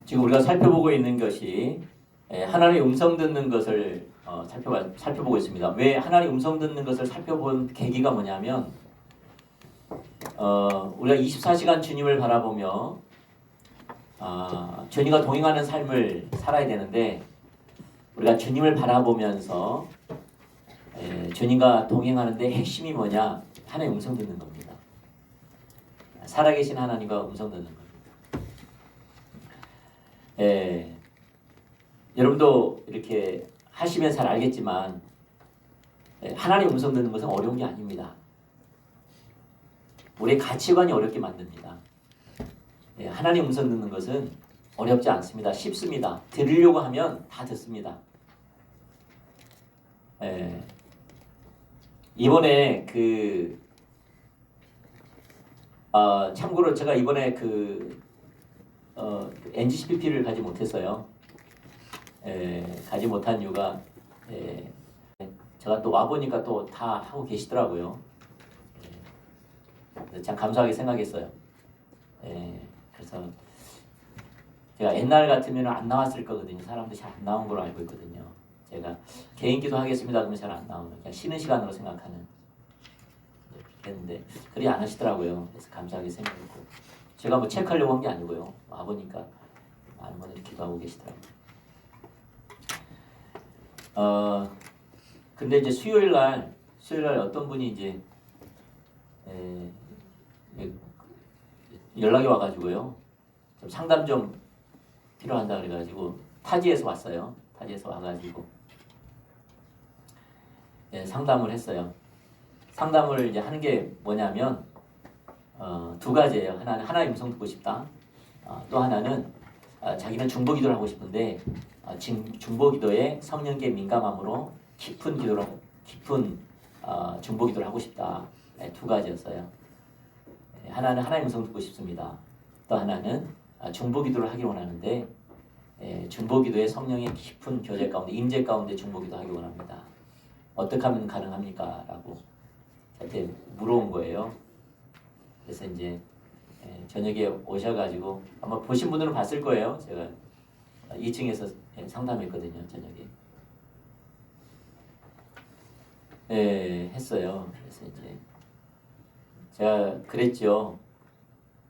지금 우리가 살펴보고 있는 것이 하나님의 음성 듣는 것을 살펴보고 있습니다. 왜 하나님의 음성 듣는 것을 살펴본 계기가 뭐냐면 우리가 24시간 주님을 바라보며 주님과 동행하는 삶을 살아야 되는데 우리가 주님을 바라보면서 주님과 동행하는데 핵심이 뭐냐? 하나님의 음성 듣는 겁니다. 살아계신 하나님과 음성 듣는 겁니다. 여러분도 이렇게 하시면 잘 알겠지만 하나님 음성 듣는 것은 어려운 게 아닙니다. 우리의 가치관이 어렵게 만듭니다. 하나님 음성 듣는 것은 어렵지 않습니다. 쉽습니다. 들으려고 하면 다 듣습니다. 이번에 참고로 제가 이번에 NGCPP를 가지 못했어요. 가지 못한 이유가 제가 또 와보니까 또 다 하고 계시더라고요. 참 감사하게 생각했어요. 그래서 제가 옛날 같으면 안 나왔을 거거든요. 사람들이 잘 안 나온 걸로 알고 있거든요. 제가 개인기도 하겠습니다 그러면 잘 안 나오는 그냥 쉬는 시간으로 생각하는 했는데 그리 안 하시더라고요. 그래서 감사하게 생각했고 제가 뭐 체크하려고 한 게 아니고요. 와보니까 많은 분들이 기도하고 계시더라고요. 근데 이제 수요일 날 어떤 분이 이제 연락이 와가지고요. 좀 상담 좀 필요한다 그래가지고 타지에서 왔어요. 타지에서 와가지고 상담을 했어요. 상담을 이제 하는 게 뭐냐면 두 가지예요. 하나는 하나의 음성 듣고 싶다. 또 하나는 자기는 중보기도를 하고 싶은데 중보기도에 성령께 민감함으로 깊은 중보기도를 하고 싶다. 두 가지였어요. 하나는 하나의 음성 듣고 싶습니다. 또 하나는 중보기도를 하기 원하는데 중보기도에 성령의 깊은 교제 가운데 임재 가운데 중보기도 하기 원합니다. 어떻게 하면 가능합니까? 라고 저한테 물어온 거예요. 그래서 이제 저녁에 오셔가지고 아마 보신 분들은 봤을 거예요. 제가 2층에서 상담했거든요. 저녁에 했어요. 그래서 이제 제가 그랬죠.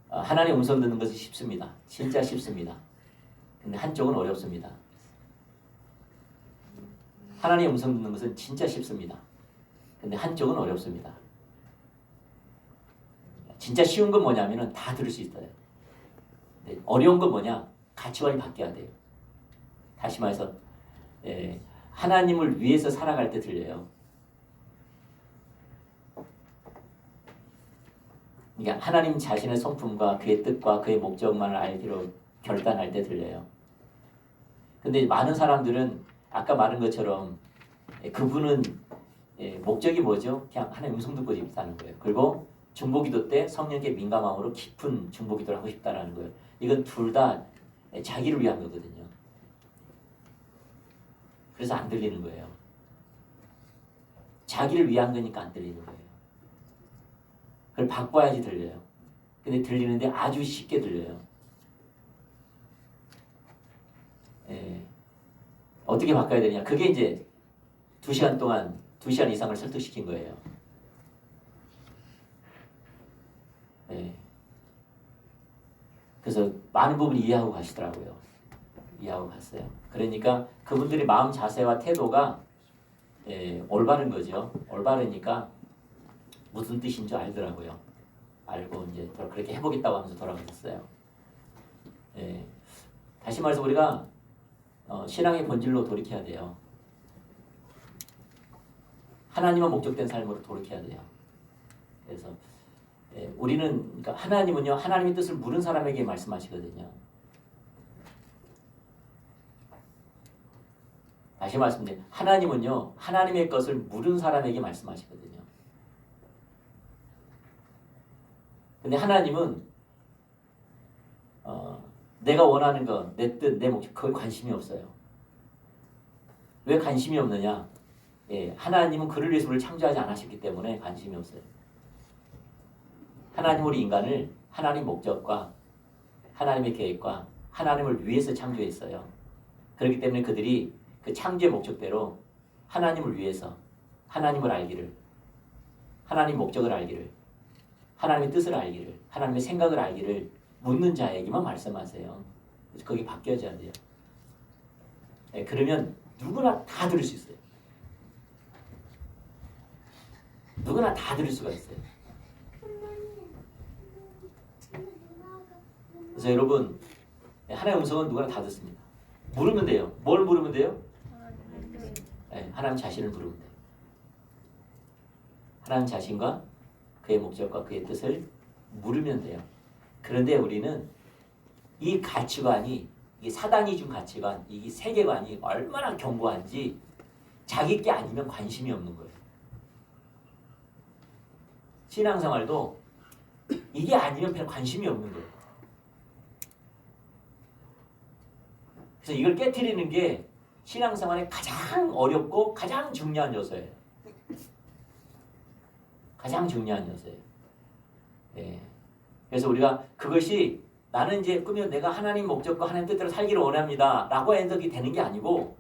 하나님 음성 듣는 것은 쉽습니다. 진짜 쉽습니다. 근데 한쪽은 어렵습니다. 하나님 음성 듣는 것은 진짜 쉽습니다. 근데 한쪽은 어렵습니다. 진짜 쉬운 건 뭐냐면은 다 들을 수 있어요. 어려운 건 뭐냐? 가치관이 바뀌어야 돼요. 다시 말해서 하나님을 위해서 살아갈 때 들려요. 그러니까 하나님 자신의 성품과 그의 뜻과 그의 목적만을 알기로 결단할 때 들려요. 근데 많은 사람들은 아까 말한 것처럼 그분은 목적이 뭐죠? 그냥 하나님 음성 듣고 싶다는 거예요. 그리고 중보기도 때 성령께 민감함으로 깊은 중보기도를 하고 싶다는 거예요. 이건 둘 다 자기를 위한 거거든요. 그래서 안 들리는 거예요. 자기를 위한 거니까 안 들리는 거예요. 그걸 바꿔야지 들려요. 근데 들리는데 아주 쉽게 들려요. 어떻게 바꿔야 되냐? 그게 이제 2시간 이상을 설득시킨 거예요. 그래서 많은 부분 이해하고 가시더라고요. 이해하고 갔어요. 그러니까 그분들의 마음 자세와 태도가 올바른 거죠. 올바르니까 무슨 뜻인 줄 알더라고요. 알고 이제 그렇게 해보겠다고 하면서 돌아가셨어요. 다시 말해서 우리가 신앙의 본질로 돌이켜야 돼요. 하나님만 목적된 삶으로 돌이켜야 돼요. 그래서 우리는 그러니까 하나님은요 하나님의 뜻을 물은 사람에게 말씀하시거든요. 다시 말씀드려요. 하나님은요 하나님의 것을 물은 사람에게 말씀하시거든요. 근데 하나님은 내가 원하는 것, 내 뜻, 내 목적 그걸 관심이 없어요. 왜 관심이 없느냐? 하나님은 그를 위해서 우리를 창조하지 않으셨기 때문에 관심이 없어요. 하나님 우리 인간을 하나님 목적과 하나님의 계획과 하나님을 위해서 창조했어요. 그렇기 때문에 그들이 그 창조의 목적대로 하나님을 위해서 하나님을 알기를, 하나님 목적을 알기를, 하나님의 뜻을 알기를, 하나님의 생각을 알기를 묻는 자에게만 말씀하세요. 그래서 거기 바뀌어져야 돼요. 네, 그러면 누구나 다 들을 수 있어요. 누구나 다 들을 수가 있어요. 그래서 여러분, 하나님의 음성은 누구나 다 듣습니다. 물으면 돼요. 뭘 물으면 돼요? 네, 하나님 자신을 물으면 돼요. 하나님 자신과 그의 목적과 그의 뜻을 물으면 돼요. 그런데 우리는 이 가치관이, 이 사단이 준 가치관, 이 세계관이 얼마나 견고한지 자기 게 아니면 관심이 없는 거예요. 신앙생활도 이게 아니면 별 관심이 없는 거예요. 그래서 이걸 깨트리는 게 신앙생활의 가장 어렵고 가장 중요한 요소예요. 가장 중요한 요소예요. 예. 그래서 우리가 그것이 나는 이제 꾸며 내가 하나님 목적과 하나님 뜻대로 살기를 원합니다 라고 해석이 되는 게 아니고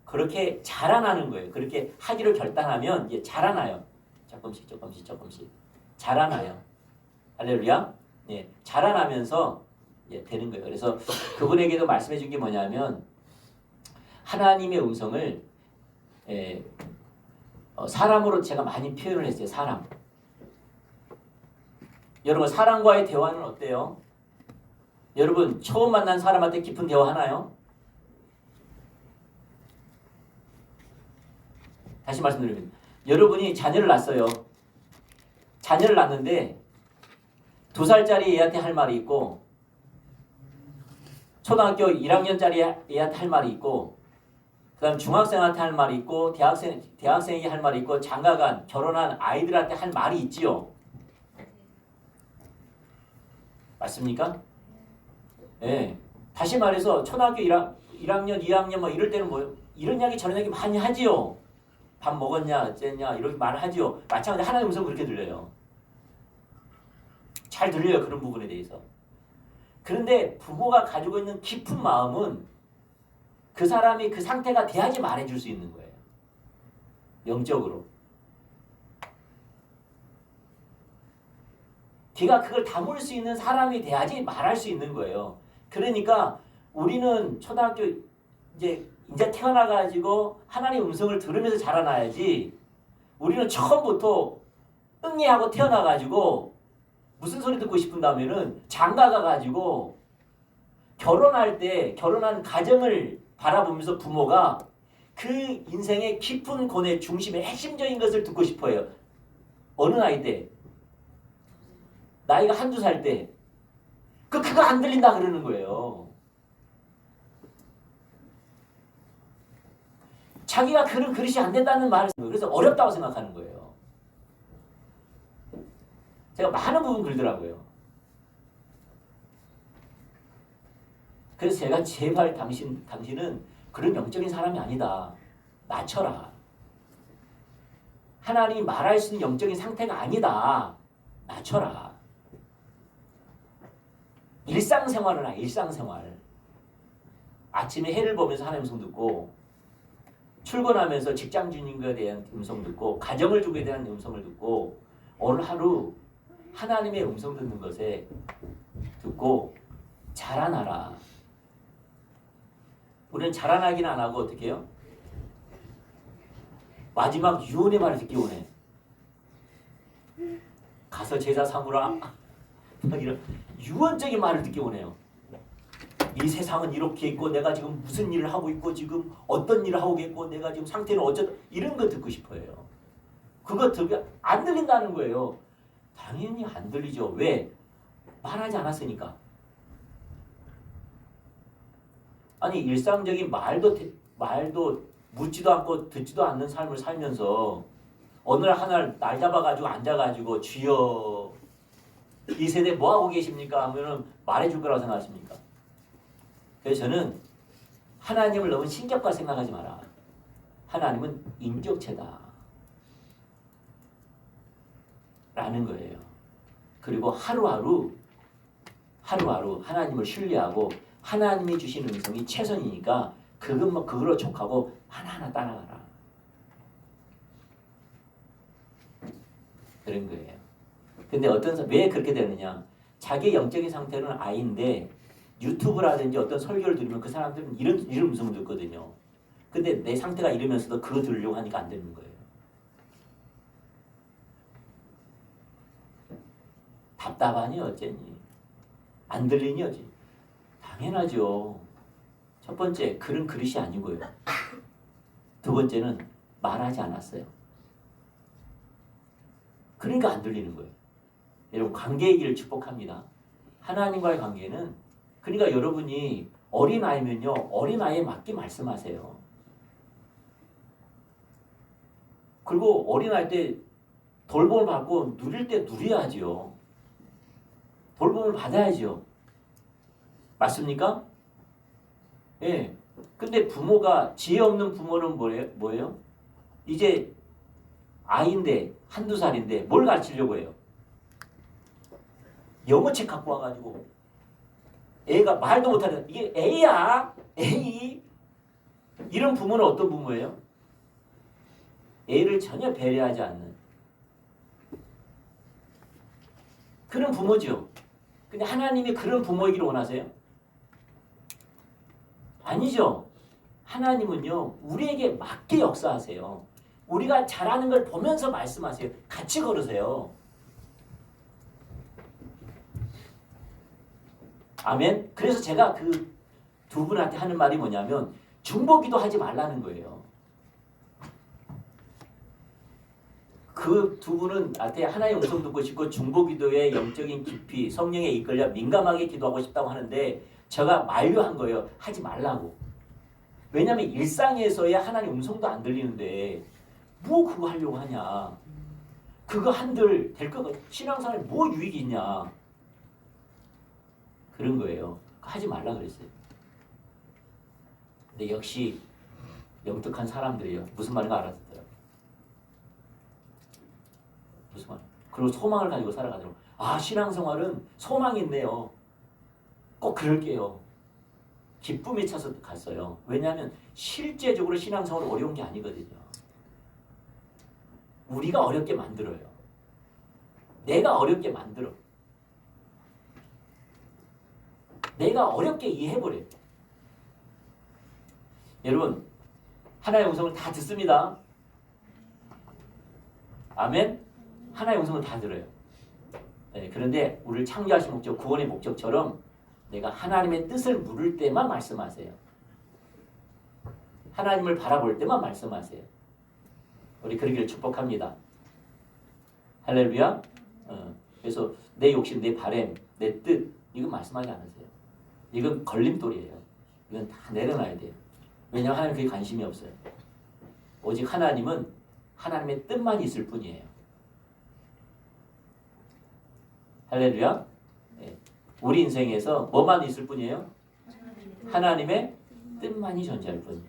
그렇게 자라나는 거예요. 그렇게 하기로 결단하면 이제 자라나요. 조금씩 자라나요. 할렐루야. 예, 자라나면서 예, 되는 거예요. 그래서 그분에게도 말씀해 준 게 뭐냐면 하나님의 음성을 예, 사람으로 제가 많이 표현을 했어요. 사람. 여러분 사람과의 대화는 어때요? 여러분 처음 만난 사람한테 깊은 대화 하나요? 다시 말씀드립니다. 여러분이 자녀를 낳았어요. 자녀를 낳는데 2살짜리 애한테 할 말이 있고 초등학교 1학년짜리 애한테 할 말이 있고 그 다음 중학생한테 할 말이 있고 대학생에게 할 말이 있고 장가간 결혼한 아이들한테 할 말이 있지요. 맞습니까? 예. 다시 말해서 초등학교 1학년, 2학년 뭐 이럴 때는 뭐 이런 이야기 저런 이야기 많이 하지요. 밥 먹었냐 어쨌냐 이렇게 말을 하지요. 마찬가지 하나님 음성 그렇게 들려요. 잘 들려요. 그런 부분에 대해서. 그런데 부모가 가지고 있는 깊은 마음은 그 사람이 그 상태가 돼야지 말해줄 수 있는 거예요. 영적으로. 걔가 그걸 담을 수 있는 사람이 돼야지 말할 수 있는 거예요. 그러니까 우리는 초등학교 이제 태어나가지고 하나님 음성을 들으면서 자라나야지 우리는 처음부터 응애하고 태어나가지고 무슨 소리 듣고 싶은다면은 장가가가지고 결혼할 때 결혼한 가정을 바라보면서 부모가 그 인생의 깊은 고뇌 중심의 핵심적인 것을 듣고 싶어요. 어느 나이 때? 나이가 1~2살 때. 그거 안 들린다 그러는 거예요. 자기가 그런 그릇이 안 된다는 말을 그래서 어렵다고 생각하는 거예요. 제가 많은 부분 글더라고요. 그래서 제가 제발 당신은 그런 영적인 사람이 아니다. 낮춰라. 하나님이 말할 수 있는 영적인 상태가 아니다. 낮춰라. 일상생활을 하 일상생활. 아침에 해를 보면서 하나님 음성 듣고 출근하면서 직장 주님에 대한 음성 듣고 가정을 주게 대한 음성을 듣고 오늘 하루 하나님의 음성 듣는 것에 듣고 자라나라. 우리는 자라나기는 안 하고 어떻게 해요? 마지막 유언의 말을 듣기 원해. 가서 제자 삼으라. 이런 유언적인 말을 듣기 원해요. 이 세상은 이렇게 있고 내가 지금 무슨 일을 하고 있고 지금 어떤 일을 하고 있고 내가 지금 상태는 어쩌다 이런 거 듣고 싶어요. 그거 안 들린다는 거예요. 당연히 안 들리죠. 왜? 말하지 않았으니까. 아니 일상적인 말도 묻지도 않고 듣지도 않는 삶을 살면서 어느 날 잡아가지고 앉아가지고 주여 이 세대 뭐 하고 계십니까? 하면은 말해줄 거라고 생각하십니까? 그래서 저는 하나님을 너무 신격화 생각하지 마라. 하나님은 인격체다. 라는 거예요. 그리고 하루하루 하나님을 신뢰하고 하나님이 주신 음성이 최선이니까 그걸로 족하고 하나하나 따라가라. 그런 거예요. 근데 왜 그렇게 되느냐? 자기 영적인 상태는 I인데 유튜브라든지 어떤 설교를 들으면 그 사람들은 이런 음성을 듣거든요. 근데 내 상태가 이러면서도 그거 들으려고 하니까 안 되는 거예요. 답답하니 어쩌니? 안 들리니 어쩌니? 당연하죠. 첫 번째, 글은 그릇이 아니고요. 두 번째는 말하지 않았어요. 그러니까 안 들리는 거예요. 여러분, 관계의 길을 축복합니다. 하나님과의 관계는, 그러니까 여러분이 어린아이면요, 어린아이에 맞게 말씀하세요. 그리고 어린아이 때 돌봄을 받고 누릴 때 누려야지요. 돌봄을 받아야죠. 맞습니까? 예. 근데 부모가, 지혜 없는 부모는 뭐예요? 이제 아이인데, 한두 살인데 뭘 가르치려고 해요? 영어책 갖고 와가지고 애가 말도 못하는, 이게 애야? 애이? 이런 부모는 어떤 부모예요? 애를 전혀 배려하지 않는 그런 부모죠. 근데 하나님이 그런 부모이기를 원하세요? 아니죠. 하나님은요, 우리에게 맞게 역사하세요. 우리가 잘하는 걸 보면서 말씀하세요. 같이 걸으세요. 아멘. 그래서 제가 그 두 분한테 하는 말이 뭐냐면 중보기도 하지 말라는 거예요. 그 두 분은 나한테 하나의 음성 듣고 싶고 중보기도의 영적인 깊이, 성령에 이끌려 민감하게 기도하고 싶다고 하는데 제가 만류한 거예요. 하지 말라고. 왜냐하면 일상에서의 하나님 음성도 안 들리는데 뭐 그거 하려고 하냐. 그거 한들 될 거, 신앙생활에 뭐 유익이 있냐. 그런 거예요. 하지 말라 그랬어요. 근데 역시 영특한 사람들이에요. 무슨 말인가 알아듣더라고요. 무슨 말? 그리고 소망을 가지고 살아가더라고요. 아, 신앙생활은 소망이 있네요. 꼭 그럴게요. 기쁨이 차서 갔어요. 왜냐하면 실제적으로 신앙생활은 어려운 게 아니거든요. 우리가 어렵게 만들어요. 내가 어렵게 만들어. 내가 어렵게 이해해버려요. 여러분, 하나의 음성을 다 듣습니다. 아멘? 하나의 음성을 다 들어요. 네, 그런데 우리를 창조하신 목적, 구원의 목적처럼 내가 하나님의 뜻을 물을 때만 말씀하세요. 하나님을 바라볼 때만 말씀하세요. 우리 그러기를 축복합니다. 할렐루야. 그래서 내 욕심, 내 바램, 내 뜻, 이건 말씀하지 않으세요. 이건 걸림돌이에요. 이건 다 내려놔야 돼요. 왜냐하면 하나님 그게 관심이 없어요. 오직 하나님은 하나님의 뜻만 있을 뿐이에요. 할렐루야. 네. 우리 인생에서 뭐만 있을 뿐이에요? 하나님의 뜻만이 존재할 뿐이에요.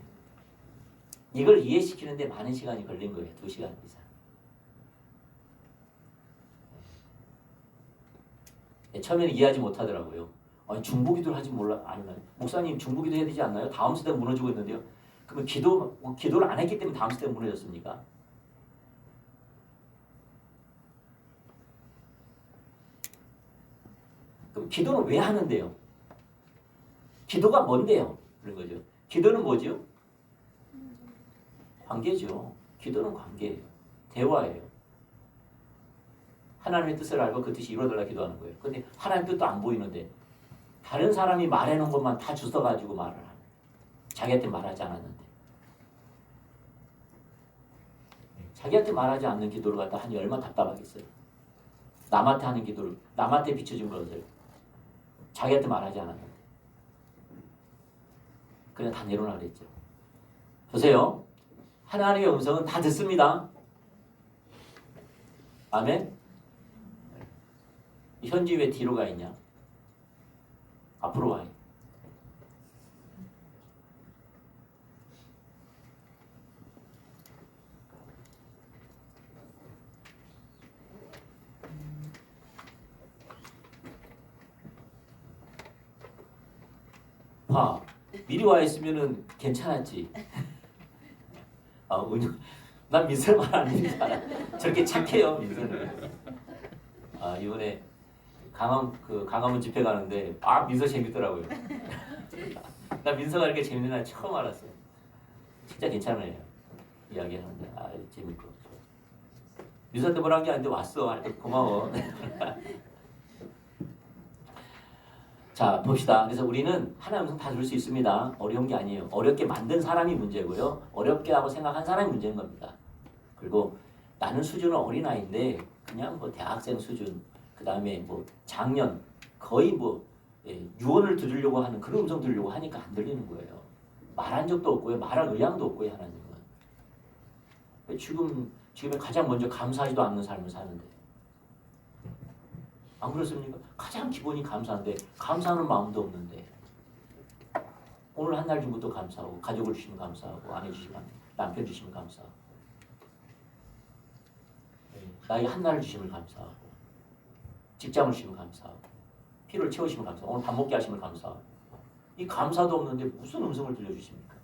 이걸 이해시키는데 많은 시간이 걸린 거예요. 2시간 이상. 네. 처음에는 이해하지 못하더라고요. 아니, 중보기도를 하지 않나요? 목사님 중보기도 해야 되지 않나요? 다음 세대가 무너지고 있는데요. 그러면 기도를 안 했기 때문에 다음 세대가 무너졌습니까? 그럼 기도는 왜 하는데요? 기도가 뭔데요? 그런 거죠. 기도는 뭐죠? 관계죠. 기도는 관계예요. 대화예요. 하나님의 뜻을 알고 그 뜻이 이루어달라 기도하는 거예요. 근데 하나님 뜻도 안 보이는데 다른 사람이 말해놓은 것만 다 주워가지고 말을 하는, 자기한테 말하지 않았는데, 자기한테 말하지 않는 기도를 갖다 하니 얼마나 답답하겠어요. 남한테 하는 기도를, 남한테 비춰준 것을 자기한테 말하지 않았는데, 그냥 다 내려놔 그랬죠. 보세요. 하나님의 음성은 다 듣습니다. 아멘. 현지 왜 뒤로 가 있냐? 앞으로 와요. 봐. 미리 와 있으면은 괜찮았지. 난 민서만 안 믿는 줄 알아. 저렇게 착해요, 민서는. 이번에 강화문 집회 가는데 민서 재밌더라고요. 나 민서가 이렇게 재밌는 날 처음 알았어. 진짜 괜찮은 애예요. 이야기하는데 재밌고. 민서한테 뭐라 한 게 아닌데 왔어. 고마워. 자, 봅시다. 그래서 우리는 하나의 음성 다 들을 수 있습니다. 어려운 게 아니에요. 어렵게 만든 사람이 문제고요. 어렵게 하고 생각한 사람이 문제인 겁니다. 그리고 나는 수준은 어린아이인데 그냥 뭐 대학생 수준, 그 다음에 뭐 작년, 거의 뭐 유언을 들으려고 하는 그런 음성 들으려고 하니까 안 들리는 거예요. 말한 적도 없고요. 말할 의향도 없고요. 하나님은. 지금에 가장 먼저 감사하지도 않는 삶을 사는데. 안 그렇습니까? 가장 기본이 감사한데 감사하는 마음도 없는데 오늘 한 날 준 것도 감사하고 가족을 주시면 감사하고 아내 주시면 남편 주시면 감사하고 나에게 한 날을 주시면 감사하고 직장을 주시면 감사하고 필요를 채우시면 감사하고 오늘 밥 먹게 하시면 감사하고 이 감사도 없는데 무슨 음성을 들려주십니까?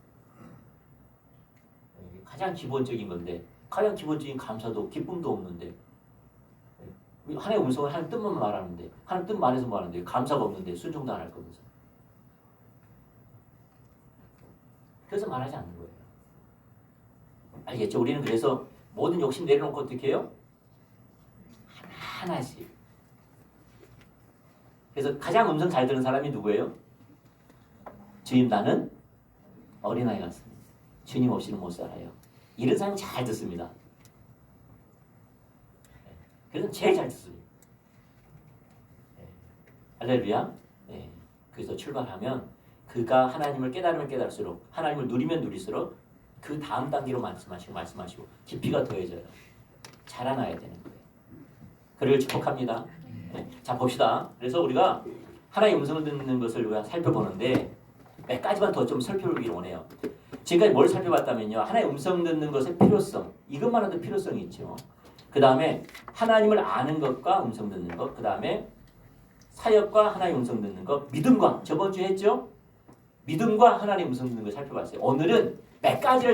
가장 기본적인 건데 가장 기본적인 감사도 기쁨도 없는데 하나님의 음성을 하나님 뜻만 말하는데 하나님 뜻 말해서 말하는데 감사가 없는데 순종도 안 할 거면서 그래서 말하지 않는 거예요. 알겠죠? 우리는 그래서 모든 욕심 내려놓고 어떻게 해요? 하나씩. 그래서 가장 음성 잘 듣는 사람이 누구예요? 주님 나는 어린아이 같습니다. 주님 없이는 못 살아요. 이런 사람이 잘 듣습니다. 그래서 제일 잘 듣습니다. 할렐루야. 그래서 출발하면 그가 하나님을 깨달으면 깨달을수록 하나님을 누리면 누릴수록 그 다음 단계로 말씀하시고 깊이가 더해져요. 자라나야 되는 거예요. 그를 축복합니다. 자 봅시다. 그래서 우리가 하나님의 음성을 듣는 것을 우리가 살펴보는데 몇 가지만 더 좀 살펴보기를 원해요. 지금까지 뭘 살펴봤다면요. 하나님의 음성 듣는 것의 필요성. 이것만 해도 필요성이 있죠. 그 다음에 하나님을 아는 것과 음성 듣는 것. 그 다음에 사역과 하나님의 음성 듣는 것. 믿음과 저번 주에 했죠. 믿음과 하나님의 음성 듣는 걸 살펴봤어요. 오늘은 몇 가지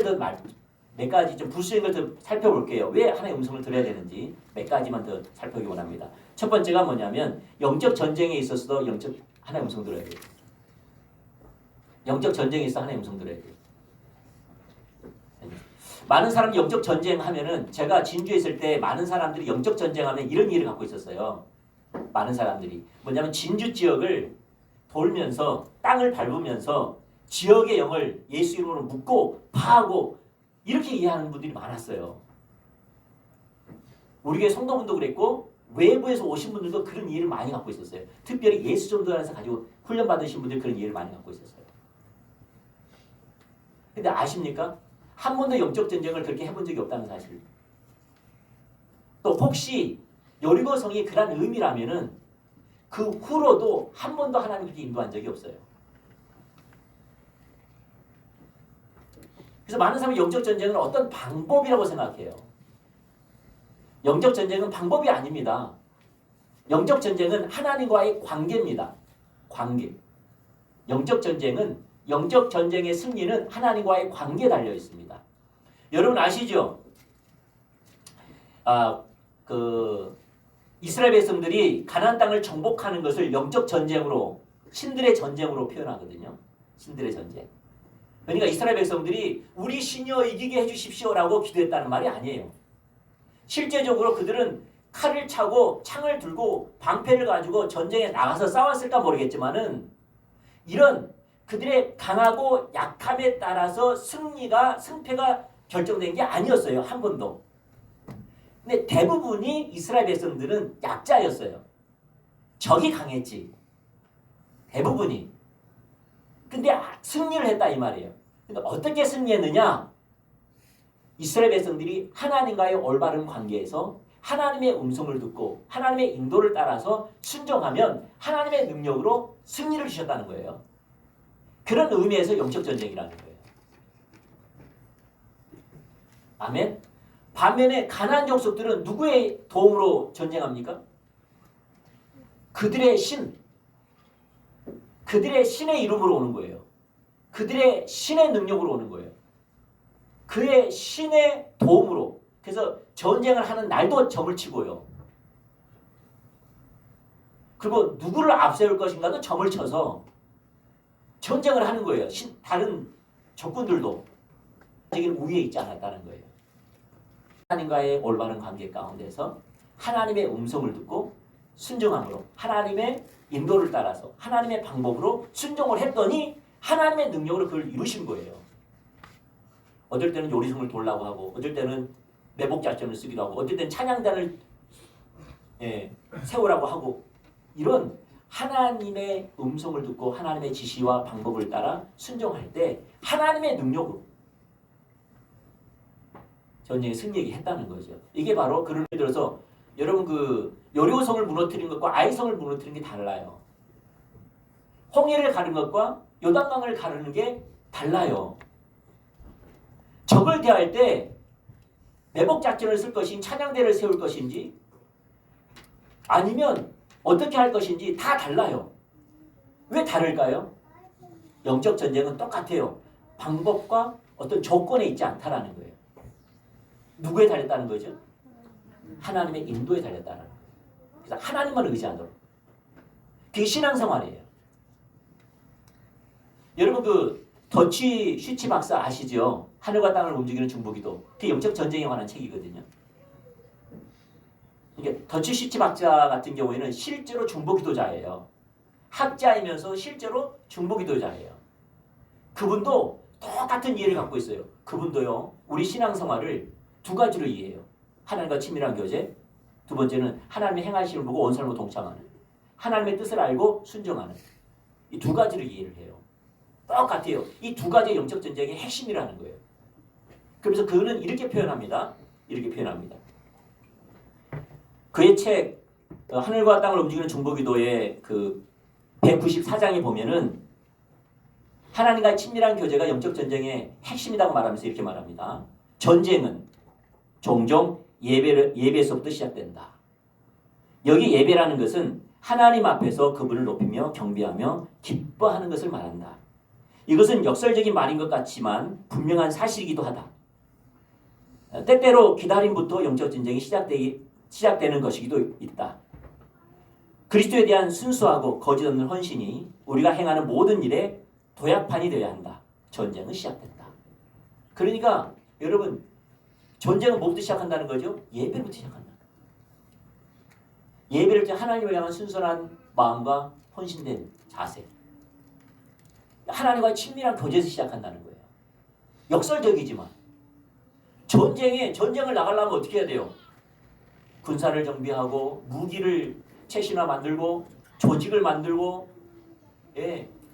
좀 부수적인 걸 더 살펴볼게요. 왜 하나님의 음성을 들어야 되는지 몇 가지만 더 살펴보기 원합니다. 첫 번째가 뭐냐면 영적 전쟁에 있어서도 하나님의 음성 들어야 돼요. 영적 전쟁에 있어 하나님의 음성 들어야 돼요. 많은 사람이 영적 전쟁하면은 제가 진주에 있을 때 많은 사람들이 영적 전쟁하면 이런 일을 갖고 있었어요. 많은 사람들이 뭐냐면 진주 지역을 돌면서 땅을 밟으면서 지역의 영을 예수 이름으로 묶고 파하고 이렇게 이해하는 분들이 많았어요. 우리 교회 성도분도 그랬고 외부에서 오신 분들도 그런 이해를 많이 갖고 있었어요. 특별히 예수 전도 안에서 가지고 훈련 받으신 분들이 그런 이해를 많이 갖고 있었어요. 근데 아십니까? 한 번도 영적 전쟁을 그렇게 해본 적이 없다는 사실. 또 혹시 여리고성이 그런 의미라면은 그 후로도 한 번도 하나님 그렇게 인도한 적이 없어요. 그래서 많은 사람이 영적 전쟁은 어떤 방법이라고 생각해요. 영적 전쟁은 방법이 아닙니다. 영적 전쟁은 하나님과의 관계입니다. 관계. 영적 전쟁의 승리는 하나님과의 관계에 달려 있습니다. 여러분 아시죠? 이스라엘 백성들이 가나안 땅을 정복하는 것을 영적 전쟁으로 신들의 전쟁으로 표현하거든요. 신들의 전쟁. 그러니까 이스라엘 백성들이 우리 신이여 이기게 해주십시오라고 기도했다는 말이 아니에요. 실제적으로 그들은 칼을 차고 창을 들고 방패를 가지고 전쟁에 나가서 싸웠을까 모르겠지만은 이런 그들의 강하고 약함에 따라서 승패가 결정된 게 아니었어요. 한 번도. 근데 대부분이 이스라엘 백성들은 약자였어요. 적이 강했지. 대부분이. 근데 승리를 했다 이 말이에요. 그러니까 어떻게 승리했느냐? 이스라엘 백성들이 하나님과의 올바른 관계에서 하나님의 음성을 듣고 하나님의 인도를 따라서 순종하면 하나님의 능력으로 승리를 주셨다는 거예요. 그런 의미에서 영적 전쟁이라는 거예요. 아멘. 반면에 가나안 족속들은 누구의 도움으로 전쟁합니까? 그들의 신의 이름으로 오는 거예요. 그들의 신의 능력으로 오는 거예요. 그의 신의 도움으로. 그래서 전쟁을 하는 날도 점을 치고요. 그리고 누구를 앞세울 것인가도 점을 쳐서 전쟁을 하는 거예요. 다른 적군들도 자기는 우위에 있지 않았다는 거예요. 하나님과의 올바른 관계 가운데서 하나님의 음성을 듣고 순종함으로 하나님의 인도를 따라서 하나님의 방법으로 순종을 했더니 하나님의 능력으로 그걸 이루신 거예요. 어떨 때는 요리성을 돌라고 하고 어떨 때는 매복작전을 쓰기도 하고 어떨 때는 찬양단을 세우라고 하고 이런 하나님의 음성을 듣고 하나님의 지시와 방법을 따라 순종할 때 하나님의 능력으로 전쟁에 승리하게 했다는 거죠. 이게 바로 그를 들어서 여러분 그 여리고성을 무너뜨린 것과 아이성을 무너뜨린 게 달라요. 홍해를 가른 것과 요단강을 가르는 게 달라요. 적을 대할 때 매복작전을 쓸 것인지 찬양대를 세울 것인지 아니면 어떻게 할 것인지 다 달라요. 왜 다를까요? 영적 전쟁은 똑같아요. 방법과 어떤 조건에 있지 않다라는 거예요. 누구에 달렸다는 거죠? 하나님의 인도에 달렸다는 거예요. 그래서 하나님만 의지하도록. 그게 신앙생활이에요. 여러분 그 더치 슈치 박사 아시죠? 하늘과 땅을 움직이는 중보기도. 그게 영적 전쟁에 관한 책이거든요. 이게 더치 슈치 박사 같은 경우에는 실제로 중보기도자예요. 학자이면서 실제로 중보기도자예요. 그분도 똑같은 이해를 갖고 있어요. 그분도요. 우리 신앙생활을 두 가지로 이해해요. 하나님과 친밀한 교제. 두 번째는 하나님의 행하심을 보고 온 삶으로 동참하는. 하나님의 뜻을 알고 순종하는. 이 두 가지로 이해를 해요. 똑같아요. 이 두 가지의 영적 전쟁의 핵심이라는 거예요. 그래서 그는 이렇게 표현합니다. 이렇게 표현합니다. 그의 책 하늘과 땅을 움직이는 중보기도의 그 194장에 보면은 하나님과의 친밀한 교제가 영적 전쟁의 핵심이라고 말하면서 이렇게 말합니다. 전쟁은 종종 예배에서부터 시작된다. 여기 예배라는 것은 하나님 앞에서 그분을 높이며 경배하며 기뻐하는 것을 말한다. 이것은 역설적인 말인 것 같지만 분명한 사실이기도 하다. 때때로 기다림부터 영적 전쟁이 시작되는 것이기도 있다. 그리스도에 대한 순수하고 거짓 없는 헌신이 우리가 행하는 모든 일에 도약판이 되어야 한다. 전쟁은 시작된다. 그러니까 여러분 전쟁은 뭐부터 시작한다는 거죠? 예배부터 시작한다. 예배를 때 하나님을 향한 순수한 마음과 헌신된 자세. 하나님과의 친밀한 교제에서 시작한다는 거예요. 역설적이지만 전쟁을 나가려면 어떻게 해야 돼요? 군사를 정비하고 무기를 채신화 만들고 조직을 만들고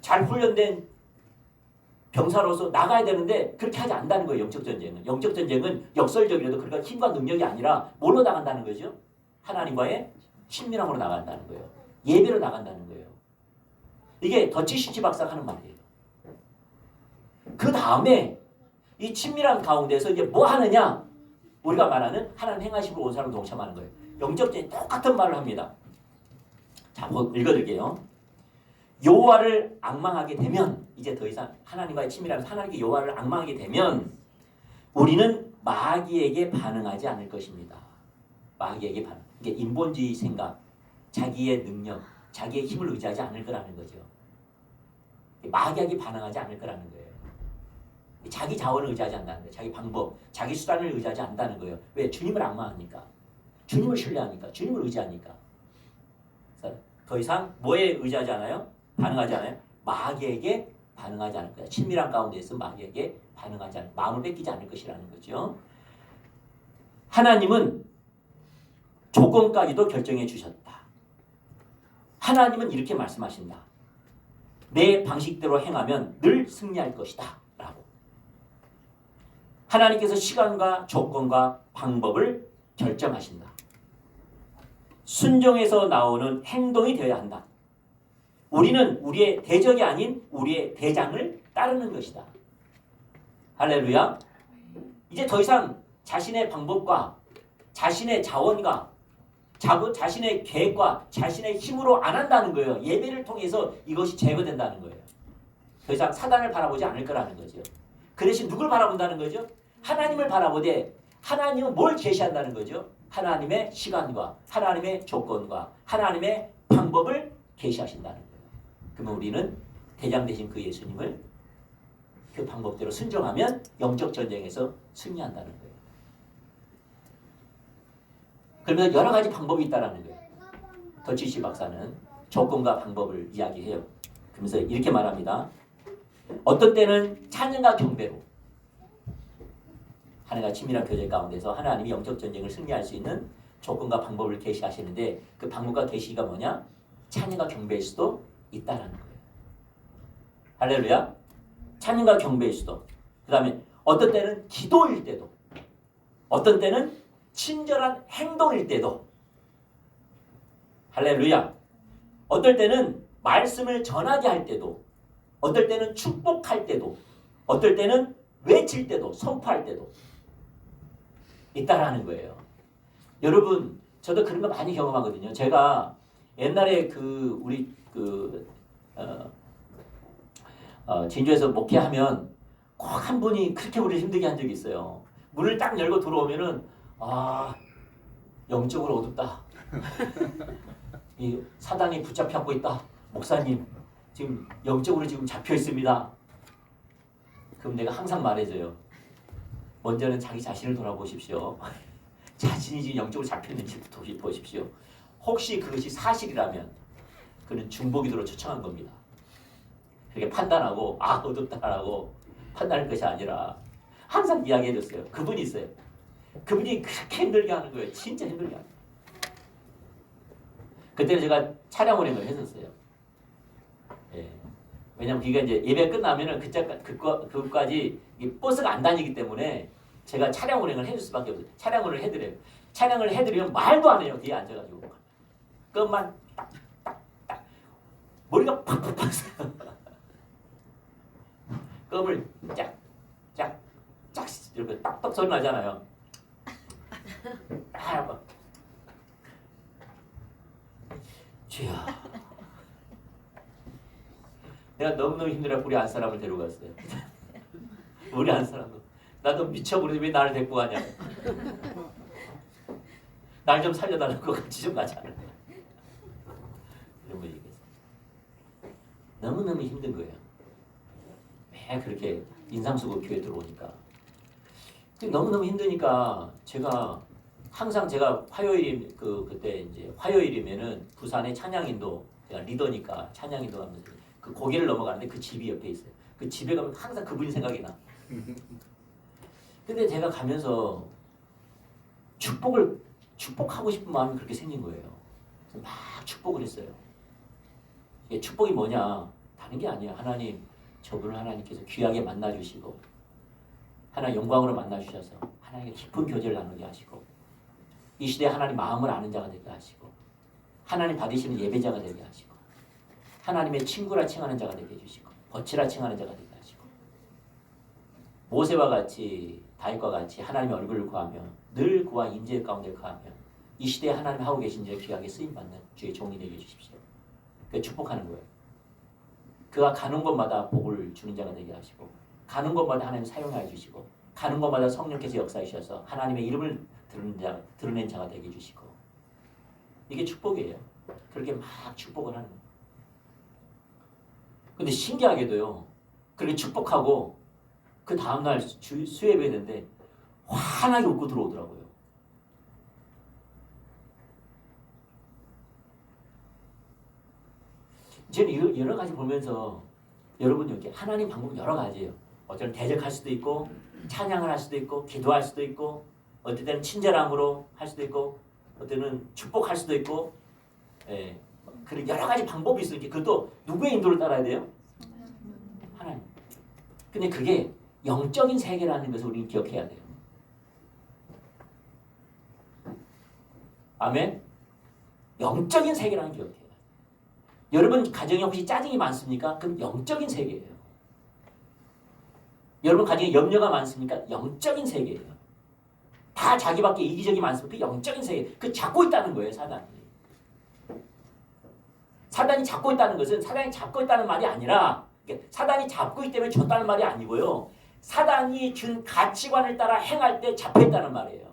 잘 훈련된 병사로서 나가야 되는데 그렇게 하지 않는다는 거예요. 영적 전쟁은. 영적 전쟁은 역설적이라도 그러니까 힘과 능력이 아니라 뭘로 나간다는 거죠? 하나님과의 친밀함으로 나간다는 거예요. 예배로 나간다는 거예요. 이게 더치 슈치 박사가 하는 말이에요. 그 다음에 이 친밀한 가운데서 이제 뭐 하느냐? 우리가 말하는 하나님 행하심으로 온 사람을 동참하는 거예요. 영적 전쟁 똑같은 말을 합니다. 자, 읽어드릴게요. 여호와를 앙망하게 되면 이제 더 이상 하나님과의 친밀함에서 하나님께 여호와를 앙망하게 되면 우리는 마귀에게 반응하지 않을 것입니다. 마귀에게 반응. 이게 인본주의 생각, 자기의 능력, 자기의 힘을 의지하지 않을 거라는 거죠. 마귀에게 반응하지 않을 거라는 거예요. 자기 자원을 의지하지 않는다는 거예요. 자기 방법, 자기 수단을 의지하지 않는다는 거예요. 왜? 주님을 앙망하니까. 주님을 신뢰하니까. 주님을 의지하니까. 더 이상 뭐에 의지하지 않아요? 반응하지 않아요? 마귀에게 반응하지 않을 거야. 친밀한 가운데 있으면 마귀에게 반응하지 않을, 마음을 뺏기지 않을 것이라는 거죠. 하나님은 조건까지도 결정해 주셨다. 하나님은 이렇게 말씀하신다. 내 방식대로 행하면 늘 승리할 것이다. 라고. 하나님께서 시간과 조건과 방법을 결정하신다. 순종에서 나오는 행동이 되어야 한다. 우리는 우리의 대적이 아닌 우리의 대장을 따르는 것이다. 할렐루야. 이제 더 이상 자신의 방법과 자신의 자원과 자신의 계획과 자신의 힘으로 안 한다는 거예요. 예배를 통해서 이것이 제거된다는 거예요. 더 이상 사단을 바라보지 않을 거라는 거죠. 그 대신 누굴 바라본다는 거죠? 하나님을 바라보되 하나님은 뭘 계시한다는 거죠? 하나님의 시간과 하나님의 조건과 하나님의 방법을 계시하신다는 거예요. 그러면 우리는 대장 되신 그 예수님을 그 방법대로 순종하면 영적 전쟁에서 승리한다는 거예요. 그러면 여러 가지 방법이 있다는 거예요. 더치시 박사는 조건과 방법을 이야기해요. 그러면서 이렇게 말합니다. 어떤 때는 찬양과 경배로 하나님과 친밀한 교제 가운데서 하나님이 영적 전쟁을 승리할 수 있는 조건과 방법을 계시하시는데 그 방법과 계시가 뭐냐? 찬양과 경배일 수도 있다라는 거예요. 할렐루야. 찬양과 경배일 수도. 그 다음에 어떤 때는 기도일 때도, 어떤 때는 친절한 행동일 때도, 할렐루야. 어떨 때는 말씀을 전하게 할 때도, 어떨 때는 축복할 때도, 어떨 때는 외칠 때도, 선포할 때도 있다라는 거예요. 여러분, 저도 그런 거 많이 경험하거든요. 제가 옛날에 우리 진주에서 목회하면 꼭 한 분이 그렇게 우리를 힘들게 한 적이 있어요. 문을 딱 열고 들어오면은 영적으로 어둡다. 이 사단이 붙잡혀 있다. 목사님 지금 영적으로 지금 잡혀 있습니다. 그럼 내가 항상 말해줘요. 먼저는 자기 자신을 돌아보십시오. 자신이 지금 영적으로 잡혀 있는지부터 보십시오. 혹시 그것이 사실이라면 그는 중보기도로 초청한 겁니다. 그렇게 판단하고 어둡다라고 판단할 것이 아니라 항상 이야기해줬어요. 그분이 있어요. 그분이 그렇게 힘들게 하는 거예요. 진짜 힘들게 하는 거예요. 그때는 제가 차량 운행을 했었어요. 예. 왜냐면 그게 이제 예배 끝나면은 그까지 버스가 안 다니기 때문에 제가 차량 운행을 해줄 수밖에 없어요. 차량 운행을 해드려요. 차량을 해드리면 말도 안 해요. 뒤에 앉아가지고. 껌만 딱딱딱. 머리가 팍팍 팍어요. 껌을 짝짝짝 이렇게 딱딱 소리 나잖아요. 주야. 내가 너무너무 힘들어 우리 안 사람을 데려갔어요. 우리 안 사람도 나도 미쳐버리는데 왜 나를 데리고 가냐. 날 좀 살려달라고 같이 좀 가자. 이런 거 얘기했어요. 너무너무 힘든 거예요. 왜 그렇게 인상수고 교회 들어오니까. 너무너무 힘드니까 항상 제가 화요일 그때 이제 화요일이면은 부산의 찬양인도 제가 리더니까 찬양인도 하면서 그 고개를 넘어가는데 그 집이 옆에 있어요. 그 집에 가면 항상 그분이 생각이 나. 근데 제가 가면서 축복하고 싶은 마음이 그렇게 생긴 거예요. 그래서 막 축복을 했어요. 이게 축복이 뭐냐? 다른 게 아니야. 하나님, 저분을 하나님께서 귀하게 만나주시고 하나님 영광으로 만나주셔서 하나님과 깊은 교제를 나누게 하시고 이 시대에 하나님 마음을 아는 자가 되게 하시고 하나님 받으시는 예배자가 되게 하시고 하나님의 친구라 칭하는 자가 되게 해주시고 거치라 칭하는 자가 되게 하시고 모세와 같이 다윗과 같이 하나님의 얼굴을 구하며 늘 그와 임재 가운데 구하며 이 시대에 하나님 하고 계신 일을 귀하게 쓰임받는 주의 종이 되게 해주십시오. 그 축복하는 거예요. 그가 가는 곳마다 복을 주는 자가 되게 하시고 가는 곳마다 하나님 사용하여 주시고 가는 곳마다 성령께서 역사해 주셔서 하나님의 이름을 드러낸 자가 되게 해주시고 이게 축복이에요. 그렇게 막 축복을 하는 거예요. 근데 신기하게도요. 그렇게 축복하고 그 다음날 수예배인데 환하게 웃고 들어오더라고요. 저는 여러 가지 보면서 여러분 이렇게 하나님 방법 여러 가지예요. 어쩌면 대적할 수도 있고 찬양을 할 수도 있고 기도할 수도 있고 어떨 때는 친절함으로 할 수도 있고 어떨 때는 축복할 수도 있고 그런 여러 가지 방법이 있으니까 그것도 누구의 인도를 따라야 돼요? 하나님. 근데 그게 영적인 세계라는 것을 우리는 기억해야 돼요. 아멘? 영적인 세계라는 기억해요. 여러분 가정에 혹시 짜증이 많습니까? 그럼 영적인 세계예요. 여러분 가정에 염려가 많습니까? 영적인 세계예요. 다 자기밖에 이기적이 많습니까? 그 영적인 세계. 그 잡고 있다는 거예요, 사단이. 사단이 잡고 있다는 것은 사단이 잡고 있다는 말이 아니라 그러니까 사단이 잡고 있기 때문에 졌다는 말이 아니고요. 사단이 준 가치관을 따라 행할 때 잡혀있다는 말이에요.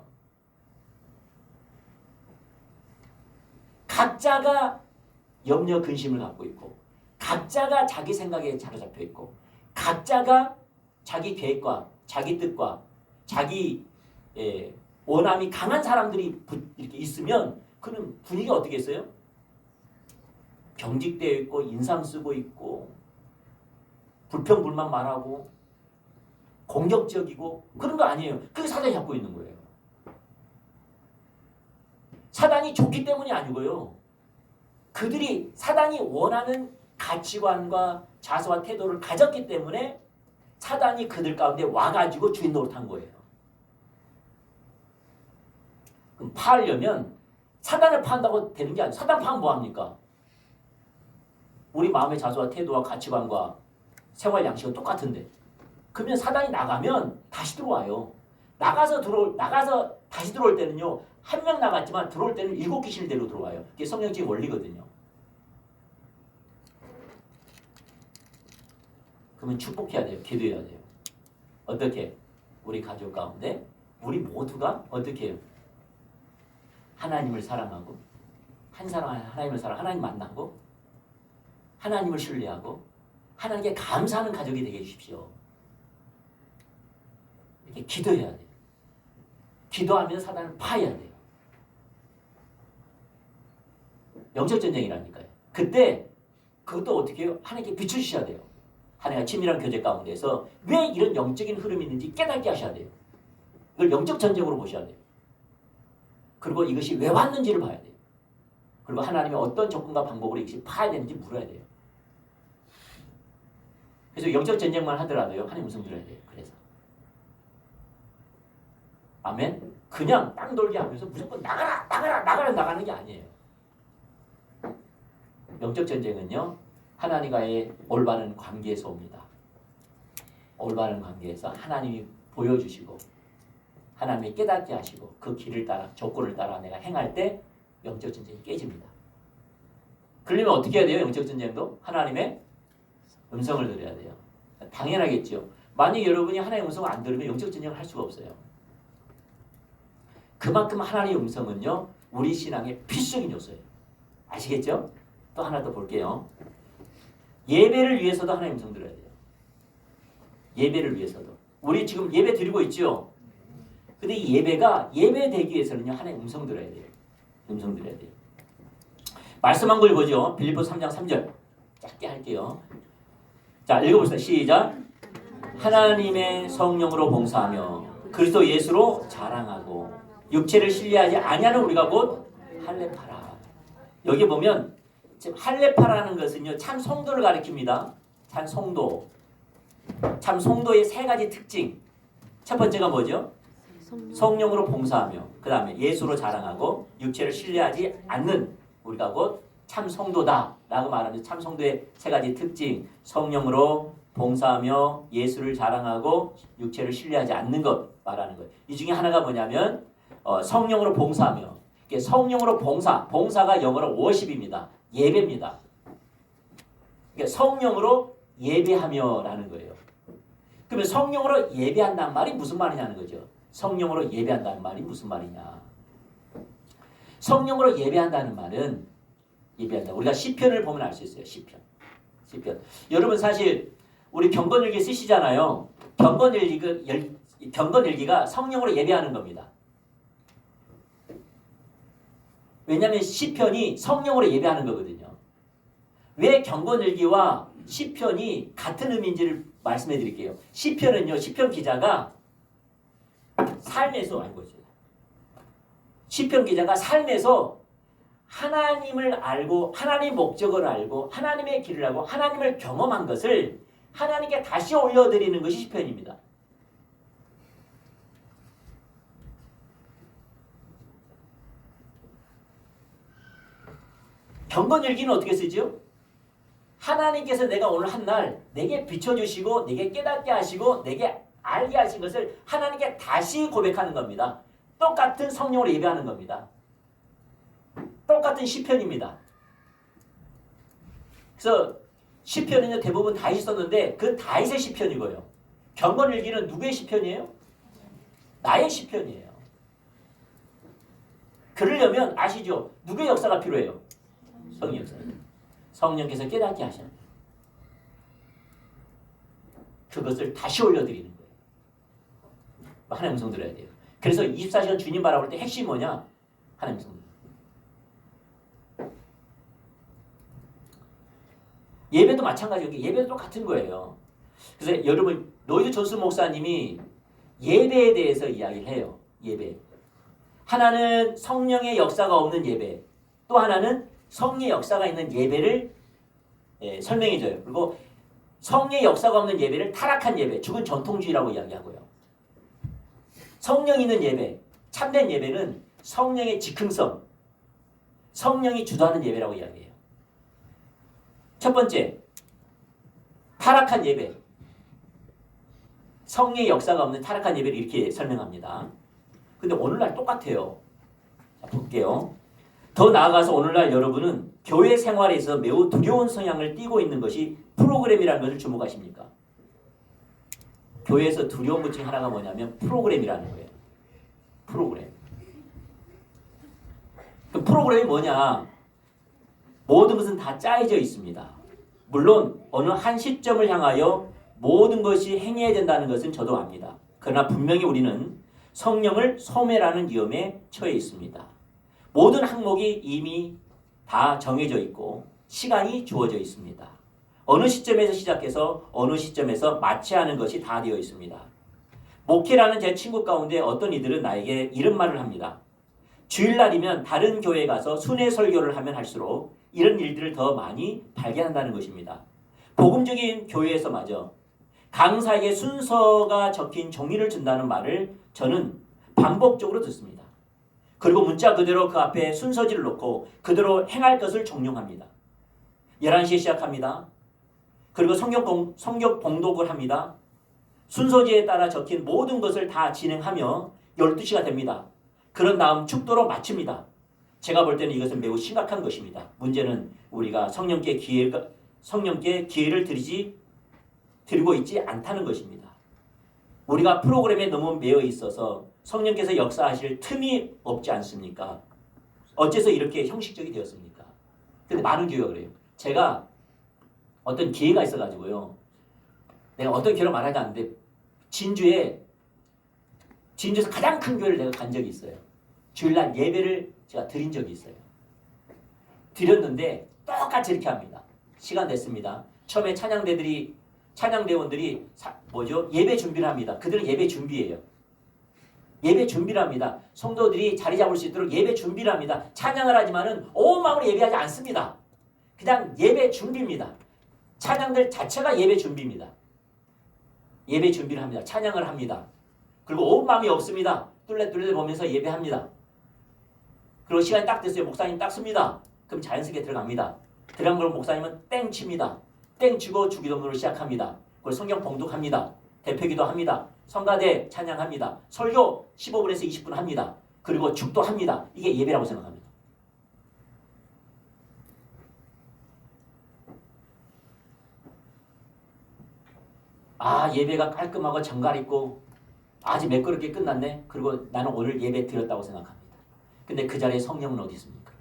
각자가 염려 근심을 갖고 있고 각자가 자기 생각에 사로잡혀 있고 각자가 자기 계획과 자기 뜻과 자기 원함이 강한 사람들이 이렇게 있으면 그는 분위기가 어떻게 했어요? 경직되어 있고 인상 쓰고 있고 불평불만 말하고 공격적이고 그런 거 아니에요. 그게 사단이 잡고 있는 거예요. 사단이 좋기 때문이 아니고요. 그들이 사단이 원하는 가치관과 자세와 태도를 가졌기 때문에 사단이 그들 가운데 와가지고 주인 노릇한 거예요. 그럼 파하려면 사단을 파한다고 되는 게 아니에요. 사단 파면 뭐합니까? 우리 마음의 자세와 태도와 가치관과 생활 양식은 똑같은데 그러면 사단이 나가면 다시 들어와요. 나가서 다시 들어올 때는요. 한 명 나갔지만 들어올 때는 7귀신을 데리고 들어와요. 이게 성경적인 원리거든요. 그러면 축복해야 돼요. 기도해야 돼요. 어떻게? 우리 가족 가운데 우리 모두가 어떻게 해요? 하나님을 사랑하고 한 사람 하나님을 사랑 하나님 만나고 하나님을 신뢰하고 하나님께 감사하는 가족이 되게 해주십시오. 이렇게 기도해야 돼요. 기도하면 사단을 파야 돼요. 영적 전쟁이라니까요. 그때 그것도 어떻게 해요? 하나님께 비춰주셔야 돼요. 하나님과 친밀한 교제 가운데서 왜 이런 영적인 흐름이 있는지 깨닫게 하셔야 돼요. 이걸 영적 전쟁으로 보셔야 돼요. 그리고 이것이 왜 왔는지를 봐야 돼요. 그리고 하나님의 어떤 접근과 방법으로 이것이 파야 되는지 물어야 돼요. 그래서 영적 전쟁만 하더라도요. 하나님 음성 들어야 돼요. 그래서 아멘. 그냥 땅 돌게 하면서 무조건 나가는 게 아니에요. 영적 전쟁은요. 하나님과의 올바른 관계에서 옵니다. 올바른 관계에서 하나님이 보여주시고 하나님이 깨닫게 하시고 그 길을 따라 조건을 따라 내가 행할 때 영적 전쟁이 깨집니다. 그러려면 어떻게 해야 돼요? 영적 전쟁도 하나님의 음성을 들어야 돼요. 당연하겠죠. 만약 여러분이 하나님의 음성을 안 들으면 영적 전쟁을 할 수가 없어요. 그만큼 하나님의 음성은요. 우리 신앙의 필수적인 요소예요. 아시겠죠? 또 하나 더 볼게요. 예배를 위해서도 하나님의 음성 들어야 돼요. 예배를 위해서도. 우리 지금 예배 드리고 있죠? 근데 이 예배가 예배되기 위해서는요. 하나님의 음성 들어야 돼요. 음성 들어야 돼요. 말씀 한 걸 보죠. 빌립보서 3장 3절. 짧게 할게요. 자, 읽어보세요. 시작. 하나님의 성령으로 봉사하며 그리스도 예수로 자랑하고 육체를 신뢰하지 아니하는 우리가 곧 할례파라. 여기 보면 지금 할례파라는 것은요. 참 성도를 가리킵니다. 참 성도. 참 성도의 세 가지 특징. 첫 번째가 뭐죠? 성령으로 봉사하며 그 다음에 예수로 자랑하고 육체를 신뢰하지 않는 우리가 곧 참 성도다 라고 말하는 참 성도의 세 가지 특징. 성령으로 봉사하며 예수를 자랑하고 육체를 신뢰하지 않는 것 말하는 거예요. 이 중에 하나가 뭐냐면 성령으로 봉사하며. 성령으로 봉사가 영어로 worship입니다. 예배입니다. 그러니까 성령으로 예배하며라는 거예요. 그러면 성령으로 예배한다는 말이 무슨 말이냐는 거죠. 성령으로 예배한다는 말이 무슨 말이냐. 성령으로 예배한다는 말은 우리가 시편을 보면 알 수 있어요. 시편. 여러분 사실 우리 경건일기 쓰시잖아요. 경건일기가 성령으로 예배하는 겁니다. 왜냐하면 시편이 성령으로 예배하는 거거든요. 왜 경건일기와 시편이 같은 의미인지를 말씀해 드릴게요. 시편은요. 시편 기자가 삶에서 시편 기자가 삶에서 하나님을 알고 하나님의 목적을 알고 하나님의 길을 알고 하나님을 경험한 것을 하나님께 다시 올려드리는 것이 시편입니다. 경건일기는 어떻게 쓰죠? 하나님께서 내가 오늘 한 날 내게 비춰주시고 내게 깨닫게 하시고 내게 알게 하신 것을 하나님께 다시 고백하는 겁니다. 똑같은 성령으로 예배하는 겁니다. 똑같은 시편입니다. 그래서 시편은요 대부분 다윗이 썼는데 그 다윗의 시편이고요. 경건일기는 누구의 시편이에요? 나의 시편이에요. 그러려면 아시죠? 누구의 역사가 필요해요? 성령 역사. 성령께서 깨닫게 하셔야 돼요. 그것을 다시 올려드리는 거예요. 하나님 음성 들어야 돼요. 그래서 24시간 주님 바라볼 때 핵심이 뭐냐? 하나님 음성. 예배도 마찬가지예요. 예배도 똑같은 거예요. 그래서 여러분 로이드 존슨 목사님이 예배에 대해서 이야기를 해요. 예배. 하나는 성령의 역사가 없는 예배, 또 하나는 성령의 역사가 있는 예배를 설명해줘요. 그리고 성령의 역사가 없는 예배를 타락한 예배, 죽은 전통주의라고 이야기하고요. 성령 있는 예배, 참된 예배는 성령의 즉흥성, 성령이 주도하는 예배라고 이야기해요. 첫 번째, 타락한 예배. 성령의 역사가 없는 타락한 예배를 이렇게 설명합니다. 근데 오늘날 똑같아요. 자, 볼게요. 더 나아가서 오늘날 여러분은 교회 생활에서 매우 두려운 성향을 띠고 있는 것이 프로그램이라는 것을 주목하십니까? 교회에서 두려운 것 중 하나가 뭐냐면 프로그램이라는 거예요. 프로그램. 그 프로그램이 뭐냐? 모든 것은 다 짜여져 있습니다. 물론 어느 한 시점을 향하여 모든 것이 행해야 된다는 것은 저도 압니다. 그러나 분명히 우리는 성령을 소멸하는 위험에 처해 있습니다. 모든 항목이 이미 다 정해져 있고 시간이 주어져 있습니다. 어느 시점에서 시작해서 어느 시점에서 마쳐야 하는 것이 다 되어 있습니다. 목회라는 제 친구 가운데 어떤 이들은 나에게 이런 말을 합니다. 주일날이면 다른 교회에 가서 순회 설교를 하면 할수록 이런 일들을 더 많이 발견한다는 것입니다. 복음적인 교회에서마저 강사에게 순서가 적힌 종이를 준다는 말을 저는 반복적으로 듣습니다. 그리고 문자 그대로 그 앞에 순서지를 놓고 그대로 행할 것을 종용합니다. 11시에 시작합니다. 그리고 성경 봉독을 합니다. 순서지에 따라 적힌 모든 것을 다 진행하며 12시가 됩니다. 그런 다음 축도로 마칩니다. 제가 볼 때는 이것은 매우 심각한 것입니다. 문제는 우리가 성령께 기회를 드리고 있지 않다는 것입니다. 우리가 프로그램에 너무 매여 있어서 성령께서 역사하실 틈이 없지 않습니까? 어째서 이렇게 형식적이 되었습니까? 근데 많은 교회가 그래요. 제가 어떤 기회가 있어가지고요. 내가 어떤 교회를 말하지 않는데 진주에서 가장 큰 교회를 내가 간 적이 있어요. 주일날 예배를 제가 드린 적이 있어요. 드렸는데 똑같이 이렇게 합니다. 시간 됐습니다. 처음에 찬양대원들이 예배 준비를 합니다. 그들은 예배 준비예요. 예배 준비를 합니다. 성도들이 자리 잡을 수 있도록 예배 준비를 합니다. 찬양을 하지만은 온 마음으로 예배하지 않습니다. 그냥 예배 준비입니다. 찬양들 자체가 예배 준비입니다. 예배 준비를 합니다. 찬양을 합니다. 그리고 온 마음이 없습니다. 뚫레뚫레 보면서 예배합니다. 그리고 시간이 딱 됐어요. 목사님 딱 씁니다. 그럼 자연스럽게 들어갑니다. 들어간 걸 목사님은 땡 칩니다. 땡 치고 주기도문을 시작합니다. 그리고 성경 봉독합니다. 대표기도 합니다. 성가대 찬양합니다. 설교 15분에서 20분 합니다. 그리고 축도합니다. 이게 예배라고 생각합니다. 예배가 깔끔하고 정갈 있고 아주 매끄럽게 끝났네. 그리고 나는 오늘 예배 드렸다고 생각합니다. 근데 그 자리에 성령은 어디 있습니까?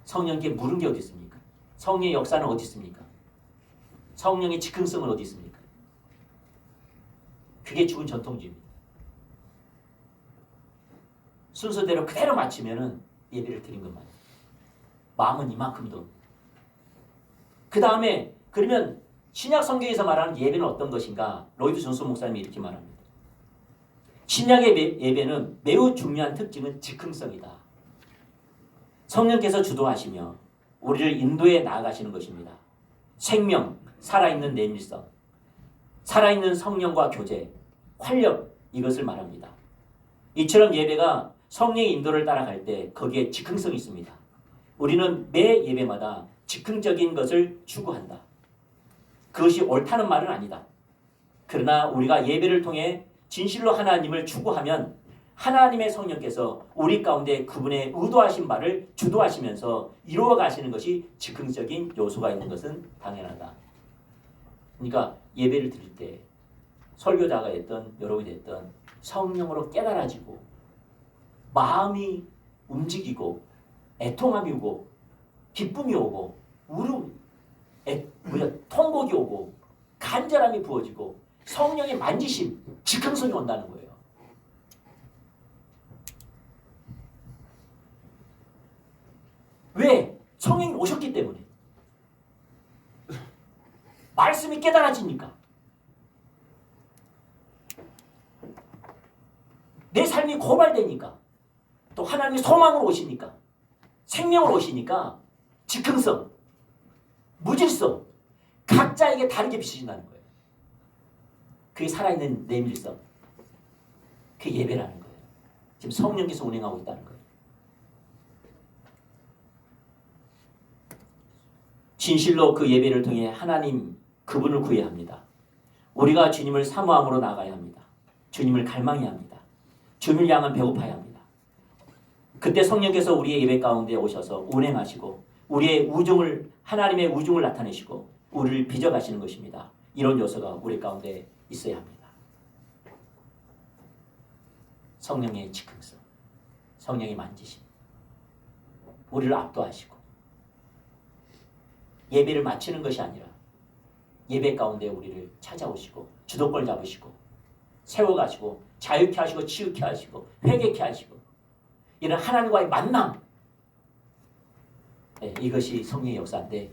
성령께 물은 게 어디 있습니까? 성령의 역사는 어디 있습니까? 성령의 즉흥성은 어디 있습니까? 그게 죽은 전통주의입니다. 순서대로 그대로 마치면은 예배를 드린 것만. 마음은 이만큼도. 그 다음에 그러면 신약 성경에서 말하는 예배는 어떤 것인가? 로이드 존슨 목사님이 이렇게 말합니다. 신약의 예배는 매우 중요한 특징은 즉흥성이다. 성령께서 주도하시며 우리를 인도해 나아가시는 것입니다. 생명, 살아있는 내밀성, 살아있는 성령과 교제, 활력 이것을 말합니다. 이처럼 예배가 성령의 인도를 따라갈 때 거기에 즉흥성이 있습니다. 우리는 매 예배마다 즉흥적인 것을 추구한다. 그것이 옳다는 말은 아니다. 그러나 우리가 예배를 통해 진실로 하나님을 추구하면 하나님의 성령께서 우리 가운데 그분의 의도하신 바를 주도하시면서 이루어 가시는 것이 즉흥적인 요소가 있는 것은 당연하다. 그러니까 예배를 드릴 때 설교자가 됐든 여러분이 됐든 성령으로 깨달아지고 마음이 움직이고 애통함이 오고 기쁨이 오고 통곡이 오고 간절함이 부어지고 성령의 만지심, 즉흥성이 온다는 거예요. 왜? 성령이 오셨기 때문에. 말씀이 깨달아지니까. 내 삶이 고발되니까. 또 하나님이 소망으로 오시니까. 생명으로 오시니까 즉흥성, 무질성, 각자에게 다르게 비춰진다는 거예요. 그게 살아있는 내밀성. 그게 예배라는 거예요. 지금 성령께서 운행하고 있다는 거예요. 진실로 그 예배를 통해 하나님 그분을 구해야 합니다. 우리가 주님을 사모함으로 나가야 합니다. 주님을 갈망해야 합니다. 주님을 향한 배고파야 합니다. 그때 성령께서 우리의 예배 가운데 오셔서 운행하시고 우리의 우중을 하나님의 우중을 나타내시고 우리를 빚어가시는 것입니다. 이런 요소가 우리 가운데 있어야 합니다. 성령의 즉흥성, 성령의 만지심, 우리를 압도하시고 예배를 마치는 것이 아니라 예배 가운데 우리를 찾아오시고 주도권 잡으시고 세워가시고 자유케 하시고 치유케 하시고 회개케 하시고 이런 하나님과의 만남, 네, 이것이 성령의 역사인데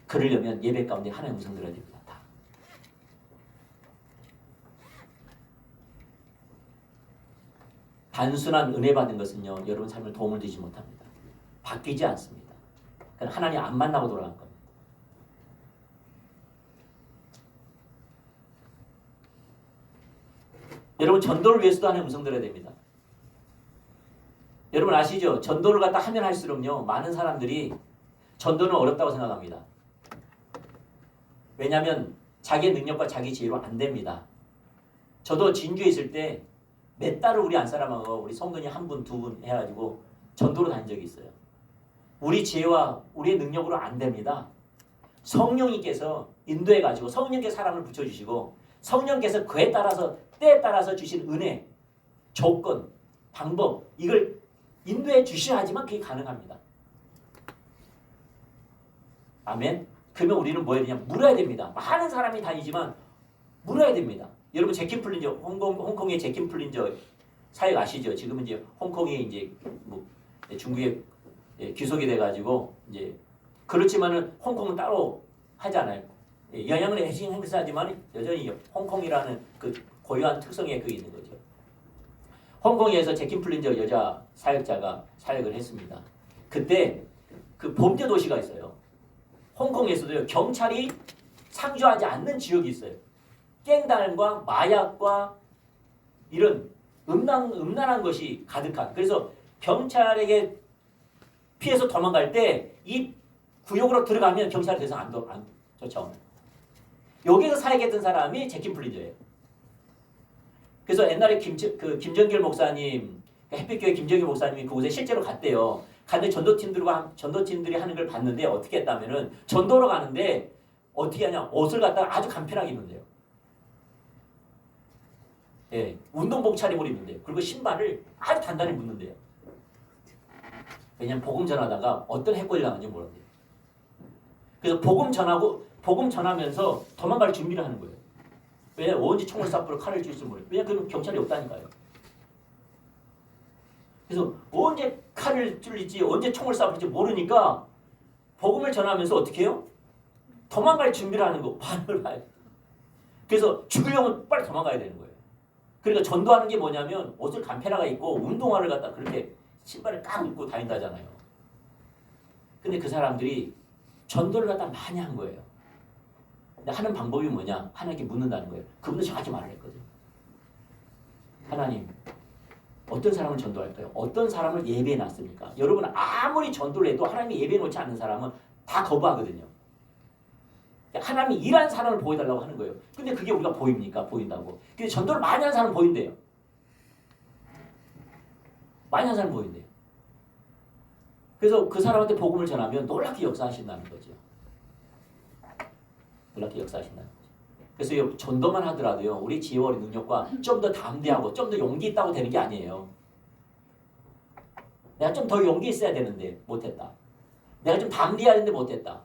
그러려면 예배 가운데 하나님의 음성 들어야 됩니다. 다. 단순한 은혜 받은 것은요 여러분 삶을 도움을 주지 못합니다. 바뀌지 않습니다. 그건 하나님 안 만나고 돌아간 겁니다. 여러분 전도를 위해서도 하나님 음성 들어야 됩니다. 여러분 아시죠? 전도를 갖다 하면 할수록요 많은 사람들이 전도는 어렵다고 생각합니다. 왜냐하면 자기의 능력과 자기 지혜로 안 됩니다. 저도 진주에 있을 때 몇 달을 우리 안사람하고 우리 성도님 한 분, 두 분 해가지고 전도로 다닌 적이 있어요. 우리 지혜와 우리의 능력으로 안 됩니다. 성령님께서 인도해가지고 성령께서 사람을 붙여주시고 성령께서 그에 따라서 때에 따라서 주신 은혜, 조건, 방법 이걸 인도해 주셔야지만 그게 가능합니다. 아멘. 그러면 우리는 뭐 해야 되냐? 물어야 됩니다. 많은 사람이 다니지만 물어야 됩니다. 여러분 제킴 플린저 홍콩의 제킴 플린저 사역 아시죠? 지금은 이제 홍콩에 이제 뭐 중국에 귀속이 돼가지고 이제 그렇지만은 홍콩은 따로 하지 않아요. 영향을 핵심 행사하지만 여전히 홍콩이라는 그 고유한 특성의 그게 있는 거죠. 홍콩에서 제킴 플린저 여자 사역자가 사역을 했습니다. 그때 그 범죄 도시가 있어요. 홍콩에서도요 경찰이 상주하지 않는 지역이 있어요. 깽단과 마약과 이런 음란한 것이 가득한. 그래서 경찰에게 피해서 도망갈 때 이 구역으로 들어가면 경찰이 더 이상 안 쫓아옵니다. 여기서 사역했던 사람이 제킴 플린저예요. 그래서 옛날에 김정길 목사님, 햇빛교회 김정길 목사님이 그곳에 실제로 갔대요. 갔는데 전도팀들이 하는 걸 봤는데 어떻게 했다면은 전도로 가는데 어떻게 하냐? 옷을 갖다가 아주 간편하게 입는데요. 예, 운동복 차림을 입는데요. 그리고 신발을 아주 단단히 묶는데요. 왜냐면 복음 전하다가 어떤 해코지 당하는지 모른대요. 그래서 복음 전하면서 도망갈 준비를 하는 거예요. 왜? 언제 총을 쏴부러 칼을 쥘지 모르겠어요. 왜냐? 그러면 경찰이 없다니까요. 그래서 언제 칼을 찔릴지 언제 총을 쏴부를지 모르니까 복음을 전하면서 어떻게 해요? 도망갈 준비를 하는 거 반을 봐요. 그래서 죽으려면 빨리 도망가야 되는 거예요. 그러니까 전도하는 게 뭐냐면 옷을 간편하게 입고 운동화를 갖다 그렇게 신발을 딱 입고 다닌다잖아요. 근데 그 사람들이 전도를 갖다 많이 한 거예요. 근데 하는 방법이 뭐냐? 하나님께 묻는다는 거예요. 그분도 정확히 말을 했거든요. 하나님, 어떤 사람을 전도할까요? 어떤 사람을 예배해 놨습니까? 여러분 아무리 전도를 해도 하나님이 예배해 놓지 않는 사람은 다 거부하거든요. 하나님이 일하는 사람을 보여달라고 하는 거예요. 근데 그게 우리가 보입니까? 보인다고. 근데 전도를 많이 하는 사람은 보인대요. 많이 하는 사람은 보인대요. 그래서 그 사람한테 복음을 전하면 놀랍게 역사하신다는 거죠. 놀랍게 역사하신다는 거죠. 그래서 이 전도만 하더라도요. 우리 지혜와 능력과 좀 더 담대하고 좀 더 용기 있다고 되는 게 아니에요. 내가 좀 더 용기 있어야 되는데 못했다. 내가 좀 담대해야 되는데 못했다.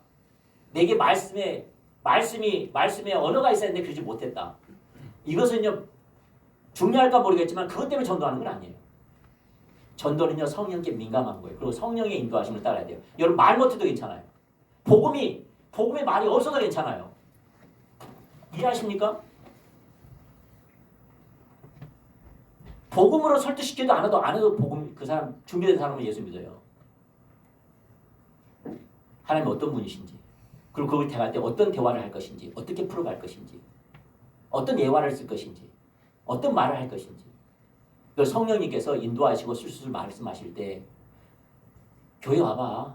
내게 말씀에 언어가 있어야 되는데 그러지 못했다. 이것은요. 중요할까 모르겠지만 그것 때문에 전도하는 건 아니에요. 전도는요. 성령께 민감한 거예요. 그리고 성령의 인도하심을 따라야 돼요. 여러분 말 못해도 괜찮아요. 복음에 말이 없어도 괜찮아요. 이해하십니까? 복음으로 설득시켜도 안 해도 복음 그 사람 준비된 사람은 예수 믿어요. 하나님 어떤 분이신지 그리고 그걸 대화할 때 어떤 대화를 할 것인지 어떻게 풀어갈 것인지 어떤 예화를 쓸 것인지 어떤 말을 할 것인지 그걸 성령님께서 인도하시고 술술 말씀하실 때 교회 와봐.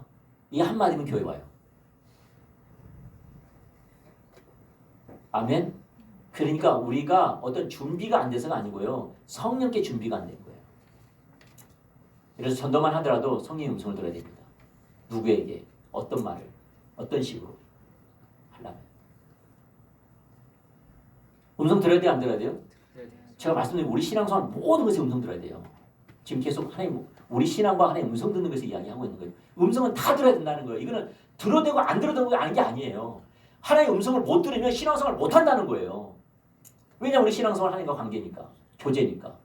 이 한마디면 교회 와요. 아멘. 그러니까 우리가 어떤 준비가 안 돼서가 아니고요. 성령께 준비가 안 된 거예요. 그래서 전도만 하더라도 성령의 음성을 들어야 됩니다. 누구에게 어떤 말을 어떤 식으로 하려면 음성 들어야 돼요? 안 들어야 돼요? 제가 말씀드린 우리 신앙생활 모든 것에 음성 들어야 돼요. 지금 계속 하나님 우리 신앙과 하나님 음성 듣는 것을 이야기하고 있는 거예요. 음성은 다 들어야 된다는 거예요. 이거는 들어도 되고 안 들어도 되고 아는 게 아니에요. 하나님의 음성을 못 들으면 신앙생활을 못 한다는 거예요. 왜냐하면 우리 신앙생활 하나님과 관계니까. 교제니까.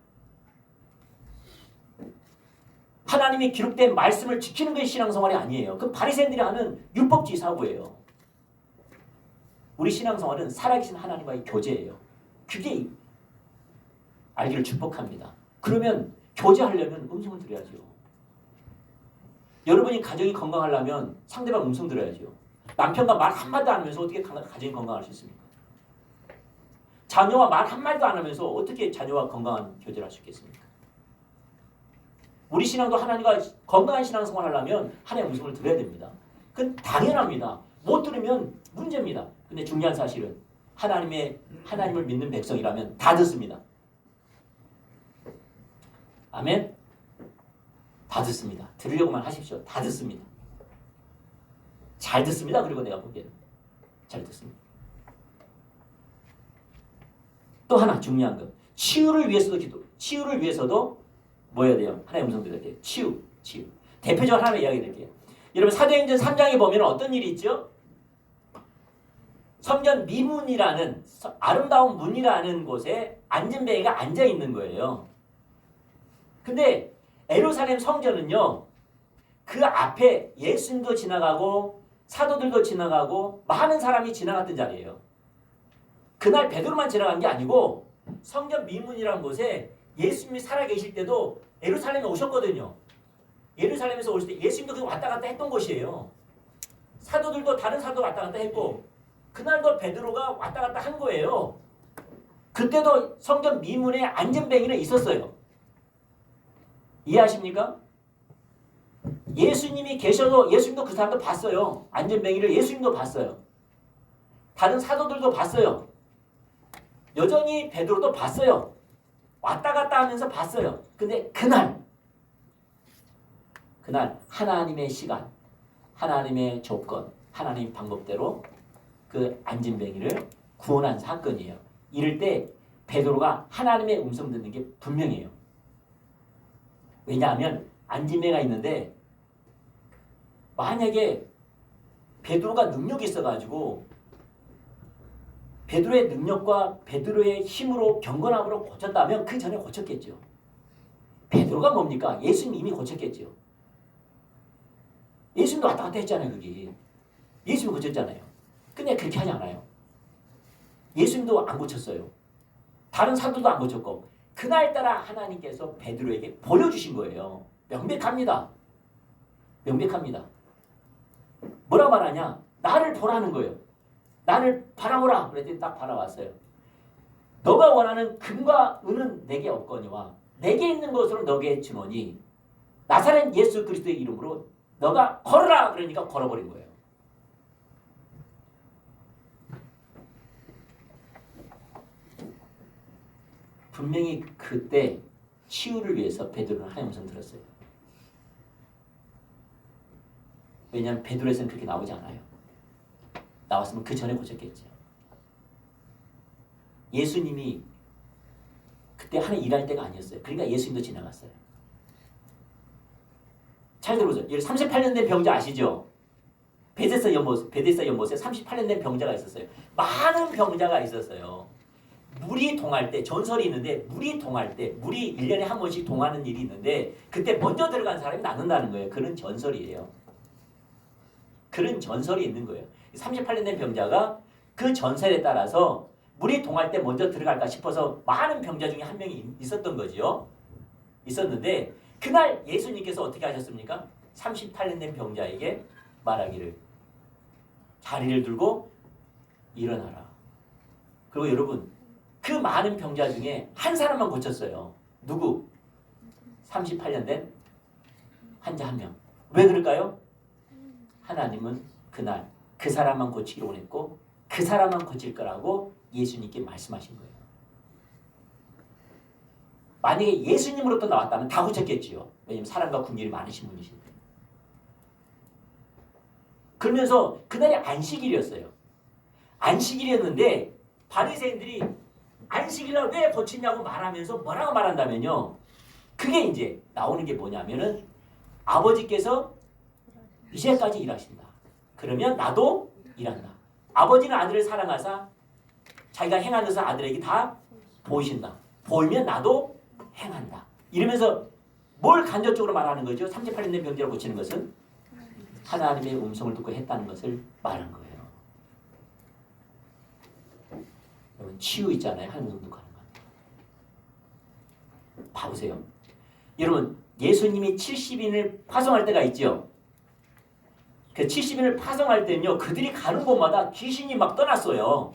하나님이 기록된 말씀을 지키는 게 신앙생활이 아니에요. 그건 바리새인들이 하는 율법주의 사고예요. 우리 신앙생활은 살아계신 하나님과의 교제예요. 그게 알기를 축복합니다. 그러면 교제하려면 음성을 들어야죠. 여러분이 가정이 건강하려면 상대방 음성 들어야죠. 남편과 말 한마디도 안 하면서 어떻게 가정이 건강할 수 있습니까? 자녀와 말 한마디도 안 하면서 어떻게 자녀와 건강한 교제를 할 수 있겠습니까? 우리 신앙도 하나님과 건강한 신앙생활을 하려면 하나님의 음성을 들어야 됩니다. 그건 당연합니다. 못 들으면 문제입니다. 근데 중요한 사실은 하나님을 믿는 백성이라면 다 듣습니다. 아멘? 다 듣습니다. 들으려고만 하십시오. 다 듣습니다. 잘 듣습니다. 그리고 내가 보기에는 잘 듣습니다. 또 하나 중요한 것. 치유를 위해서도 뭐 해야 돼요? 하나님의 음성 들어야 돼요. 치유. 대표적으로 하나만 이야기 드릴게요. 여러분 사도행전 3장에 보면 어떤 일이 있죠? 성전 미문이라는 아름다운 문이라는 곳에 안전뱅이가 앉아 있는 거예요. 근데 예루살렘 성전은요. 그 앞에 예수님도 지나가고 사도들도 지나가고 많은 사람이 지나갔던 자리예요. 그날 베드로만 지나간 게 아니고 성전 미문이라는 곳에 예수님이 살아계실 때도 예루살렘에 오셨거든요. 예루살렘에서 오실 때 예수님도 그 왔다 갔다 했던 곳이에요. 사도들도 다른 사도 왔다 갔다 했고 그날도 베드로가 왔다 갔다 한 거예요. 그때도 성전 미문에 안전뱅이는 있었어요. 이해하십니까? 예수님이 계셔도 예수님도 그 사람도 봤어요. 안전뱅이를 예수님도 봤어요. 다른 사도들도 봤어요. 여전히 베드로도 봤어요. 왔다 갔다 하면서 봤어요. 근데 그날 하나님의 시간, 하나님의 조건, 하나님 방법대로 그 안전뱅이를 구원한 사건이에요. 이럴 때 베드로가 하나님의 음성 듣는 게 분명해요. 왜냐하면 안진뱅이가 있는데 만약에 베드로가 능력이 있어가지고 베드로의 능력과 베드로의 힘으로 경건함으로 고쳤다면 그 전에 고쳤겠죠. 베드로가 뭡니까? 예수님 이미 고쳤겠죠. 예수님도 왔다 갔다 했잖아요. 거기. 예수님이 고쳤잖아요. 근데 그렇게 하지 않아요. 예수님도 안 고쳤어요. 다른 사도도 안 고쳤고 그날따라 하나님께서 베드로에게 보여주신 거예요. 명백합니다. 뭐라 말하냐? 나를 보라는 거예요. 나를 바라보라. 그랬더니 딱 바라봤어요. 너가 원하는 금과 은은 내게 없거니와 내게 있는 것으로 너게 주노니 나사렛 예수 그리스도의 이름으로 너가 걸어라. 그러니까 걸어버린 거예요. 분명히 그때 치유를 위해서 베드로는 하나님의 음성 들었어요. 왜냐하면 베드로에서는 그렇게 나오지 않아요. 나왔으면 그 전에 고쳤겠죠. 예수님이 그때 하나님 일할 때가 아니었어요. 그러니까 예수님도 지나갔어요. 잘 들어보세요. 38년 된 병자 아시죠? 베데스다 연못에 38년 된 병자가 있었어요. 많은 병자가 있었어요. 물이 동할 때, 전설이 있는데 물이 동할 때, 물이 1년에 한 번씩 동하는 일이 있는데 그때 먼저 들어간 사람이 낫는다는 거예요. 그런 전설이에요. 그런 전설이 있는 거예요. 38년 된 병자가 그 전설에 따라서 물이 동할 때 먼저 들어갈까 싶어서 많은 병자 중에 한 명이 있었던 거지요. 있었는데 그날 예수님께서 어떻게 하셨습니까? 38년 된 병자에게 말하기를 자리를 들고 일어나라. 그리고 여러분 그 많은 병자 중에 한 사람만 고쳤어요. 누구? 38년 된 환자 한 명. 왜 그럴까요? 하나님은 그날 그 사람만 고치기로 원했고 그 사람만 고칠 거라고 예수님께 말씀하신 거예요. 만약에 예수님으로부터 나왔다면 다 고쳤겠지요. 왜냐하면 사랑과 긍휼이 많으신 분이신데. 그러면서 그날이 안식일이었어요. 안식일이었는데 바리새인들이 안식일날 왜 고치냐고 말하면서 뭐라고 말한다면요. 그게 이제 나오는 게 뭐냐면은 아버지께서 이제까지 일하신다. 그러면 나도 일한다. 아버지는 아들을 사랑하사 자기가 행하는 것을 아들에게 다 보이신다. 보이면 나도 행한다. 이러면서 뭘 간접적으로 말하는 거죠? 38년 된 병자를 고치는 것은 하나님의 음성을 듣고 했다는 것을 말한 거예요. 여러분 치유 있잖아요. 하나님 음성 듣고 하는 거. 봐보세요. 여러분 예수님이 70인을 파송할 때가 있죠. 그 70인을 파송할 때는요. 그들이 가는 곳마다 귀신이 막 떠났어요.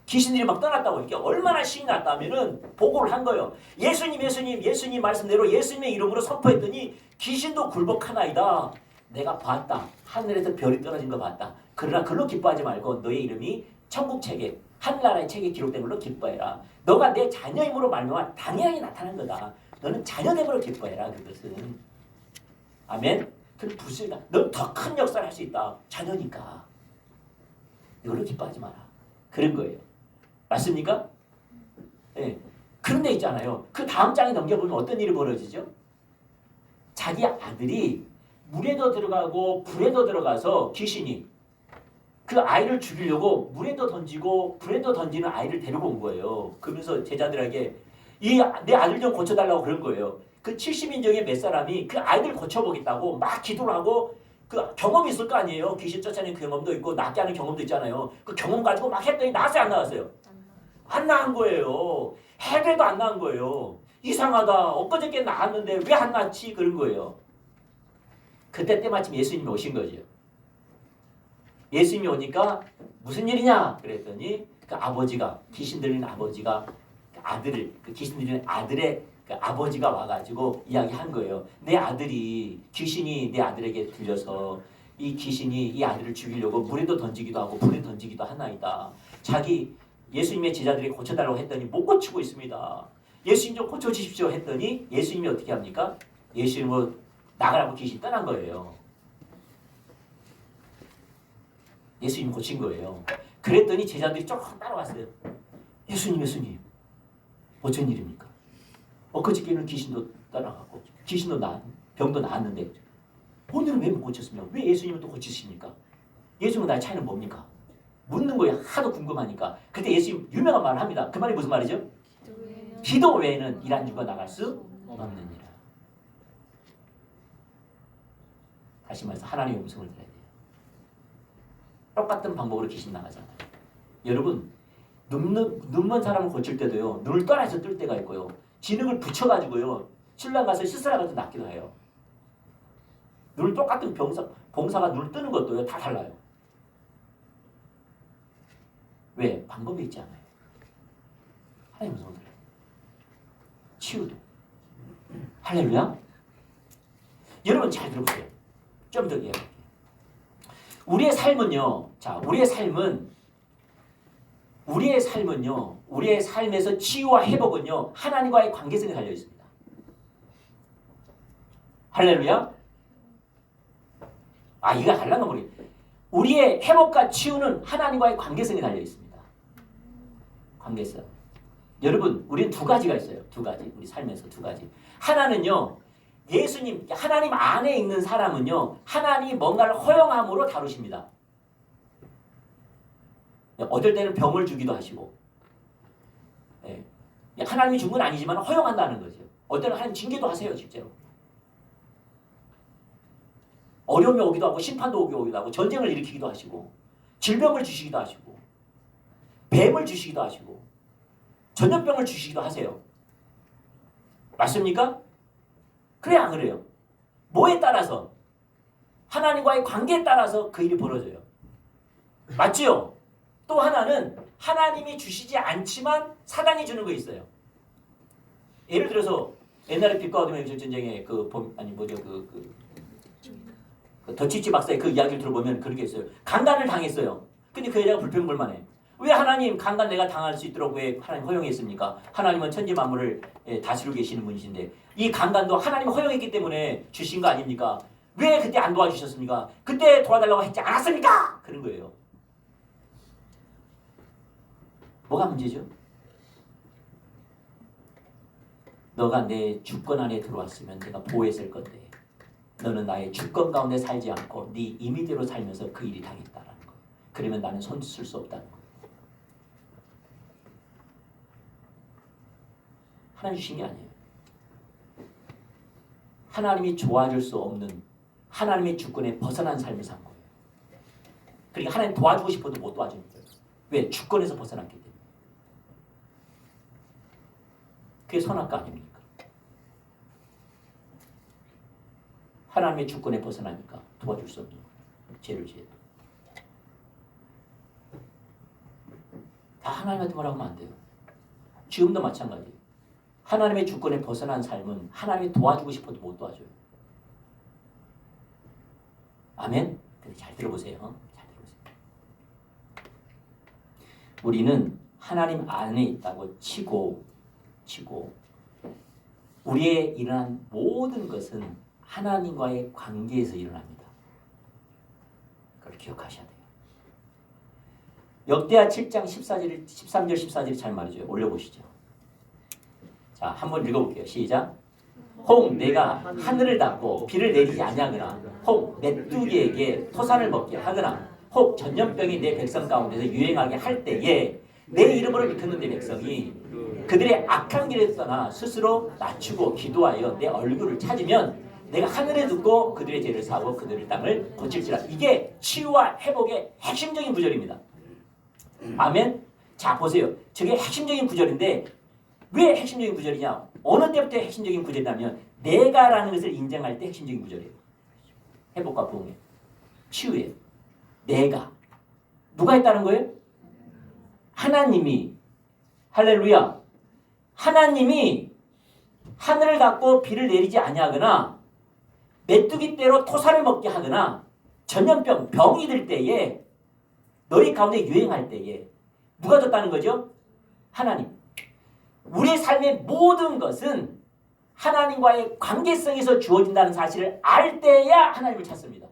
귀신들이 막 떠났다고. 이렇게 얼마나 신이 났다면은 보고를 한 거예요. 예수님 말씀대로 예수님의 이름으로 선포했더니 귀신도 굴복하나이다. 내가 봤다. 하늘에서 별이 떨어진 거 봤다. 그러나 그걸로 기뻐하지 말고 너의 이름이 천국 책에 하늘나라의 책에 기록된 걸로 기뻐해라. 너가 내 자녀임으로 말미암아 당연히 나타난 거다. 너는 자녀됨으로 기뻐해라. 그것은. 아멘. 그건 부실다. 넌 더 큰 역사를 할 수 있다. 자녀니까. 이걸로 기뻐하지 마라. 그런 거예요. 맞습니까? 네. 그런 데 있잖아요. 그 다음 장에 넘겨보면 어떤 일이 벌어지죠? 자기 아들이 물에도 들어가고 불에도 들어가서 귀신이 그 아이를 죽이려고 물에도 던지고 불에도 던지는 아이를 데리고 온 거예요. 그러면서 제자들에게 내 아들 좀 고쳐달라고 그런 거예요. 그 70인 중에 몇 사람이 그 아이들 고쳐보겠다고 막 기도를 하고 그 경험이 있을 거 아니에요. 귀신 쫓아내는 경험도 있고 낫게 하는 경험도 있잖아요. 그 경험 가지고 막 했더니 나왔어요, 안 나왔어요? 안 나은 거예요. 해배도 안 나은 거예요. 이상하다. 엊그저께 나왔는데 왜 안 나왔지? 그런 거예요. 그때 때마침 예수님이 오신 거죠. 예수님이 오니까 무슨 일이냐? 그랬더니 그 아버지가 귀신 들린 아버지가 그 귀신 들린 아들의 그 아버지가 와가지고 이야기한 거예요. 내 아들이 귀신이 내 아들에게 들려서 이 귀신이 이 아들을 죽이려고 물에도 던지기도 하고 불에 던지기도 하나이다. 자기 예수님의 제자들이 고쳐달라고 했더니 못 고치고 있습니다. 예수님 좀 고쳐주십시오 했더니 예수님이 어떻게 합니까? 예수님은 나가라고 귀신 떠난 거예요. 예수님이 고친 거예요. 그랬더니 제자들이 조금 따라왔어요. 예수님 어쩐 일입니까? 엊그저께는 귀신도 떠나가고 귀신도 병도 나았는데 오늘은 왜 못 고쳤습니까? 왜 예수님은 또 고치십니까? 예수님과 나의 차이는 뭡니까? 묻는 거에 하도 궁금하니까 그때 예수님 유명한 말을 합니다. 그 말이 무슨 말이죠? 기도 외에는 일 안 주고 나갈 수 없느니라. 다시 말해서 하나님의 음성을 들어야 돼요. 똑같은 방법으로 귀신 나가잖아요. 여러분 눈먼 사람을 고칠 때도요. 눈을 떠나서 뜰 때가 있고요. 진흙을 붙여가지고요. 신랑 가서 씻으라고 낫기도 해요. 눈을 똑같은 봉사가 눈을 뜨는 것도요. 다 달라요. 왜? 방법이 있지 않아요. 하나님 음성을 들어요. 치유도. 할렐루야. 여러분 잘 들어보세요. 좀 더 이해할게요. 우리의 삶은요. 자, 우리의 삶에서 치유와 회복은요. 하나님과의 관계성에 달려 있습니다. 할렐루야. 이거 하려나 모르겠네. 우리의 회복과 치유는 하나님과의 관계성에 달려 있습니다. 관계성. 여러분, 우리는 두 가지가 있어요. 두 가지. 우리 삶에서 두 가지. 하나는요, 예수님, 하나님 안에 있는 사람은요, 하나님이 뭔가를 허용함으로 다루십니다. 어떨 때는 병을 주기도 하시고, 예. 하나님이 준 건 아니지만 허용한다는 거죠. 어떨 때는 하나님 징계도 하세요, 실제로. 어려움이 오기도 하고, 심판도 오기도 하고, 전쟁을 일으키기도 하시고, 질병을 주시기도 하시고, 뱀을 주시기도 하시고, 전염병을 주시기도 하세요. 맞습니까? 그래, 안 그래요? 뭐에 따라서? 하나님과의 관계에 따라서 그 일이 벌어져요. 맞지요? 또 하나는 하나님이 주시지 않지만 사단이 주는 거 있어요. 예를 들어서 옛날에 빛과 어둠의 전쟁에 더치치 박사의 그 이야기를 들어보면 그렇게 했어요. 강간을 당했어요. 근데 그 여자가 불평불만해. 왜 하나님 강간 내가 당할 수 있도록 왜 하나님 허용했습니까? 하나님은 천지 만물을 다스리고 계시는 분이신데 이 강간도 하나님이 허용했기 때문에 주신 거 아닙니까? 왜 그때 안 도와주셨습니까? 그때 도와달라고 했지 않았습니까? 그런 거예요. 뭐가 문제죠? 너가 내 주권 안에 들어왔으면 내가 보호했을 건데 너는 나의 주권 가운데 살지 않고 네 임의대로 살면서 그 일이 당했다라는 거예요. 그러면 나는 손 쓸 수 없다는 거예요. 하나님 주신 게 아니에요. 하나님이 도와줄 수 없는 하나님의 주권에 벗어난 삶을 산 거예요. 그러니까 하나님 도와주고 싶어도 못 도와주는 거예요. 왜? 주권에서 벗어났기 때문에. 그게 선악과 아닙니까? 하나님의 주권에 벗어나니까 도와줄 수 없는 거예요. 죄를 지어도. 다 하나님한테 뭐라고 하면 안 돼요. 지금도 마찬가지예요. 하나님의 주권에 벗어난 삶은 하나님이 도와주고 싶어도 못 도와줘요. 아멘? 잘 들어보세요. 잘 들어보세요. 우리는 하나님 안에 있다고 치고 우리의 일어난 모든 것은 하나님과의 관계에서 일어납니다. 그걸 기억하셔야 돼요. 역대하 7장 13절 14절 잘 말해줘요. 올려보시죠. 자, 한번 읽어볼게요. 시작. 혹 내가 하늘을 닫고 비를 내리지 아니하거나 혹 메뚜기에게 토산을 먹게 하거나 혹 전염병이 내 백성 가운데서 유행하게 할 때에 내 이름으로 일컫는 내 백성이 그들의 악한 길에 떠나 스스로 낮추고 기도하여 내 얼굴을 찾으면 내가 하늘에 듣고 그들의 죄를 사하고 그들의 땅을 고칠지라. 이게 치유와 회복의 핵심적인 구절입니다. 아멘. 자, 보세요. 저게 핵심적인 구절인데 왜 핵심적인 구절이냐? 어느 때부터 핵심적인 구절이냐면 내가라는 것을 인정할 때 핵심적인 구절이에요. 회복과 부흥에 치유에 내가 누가 있다는 거예요? 하나님이. 할렐루야. 하나님이 하늘을 닫고 비를 내리지 아니하거나 메뚜기 떼로 토사를 먹게 하거나 전염병 병이 들 때에 너희 가운데 유행할 때에 누가 줬다는 거죠? 하나님. 우리의 삶의 모든 것은 하나님과의 관계성에서 주어진다는 사실을 알 때야 하나님을 찾습니다.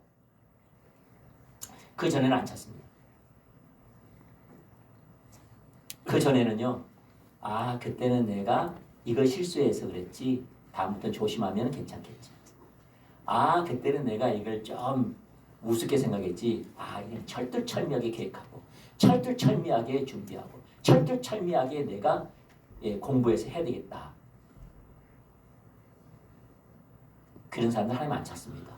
그 전에는 안 찾습니다. 그 전에는요. 아, 그때는 내가 이걸 실수해서 그랬지. 다음부터 조심하면 괜찮겠지. 아, 그때는 내가 이걸 좀 우습게 생각했지. 아, 이건 철두철미하게 계획하고 철두철미하게 준비하고 철두철미하게 내가 공부해서 해야 되겠다. 그런 사람들 하나님 안 찾습니다.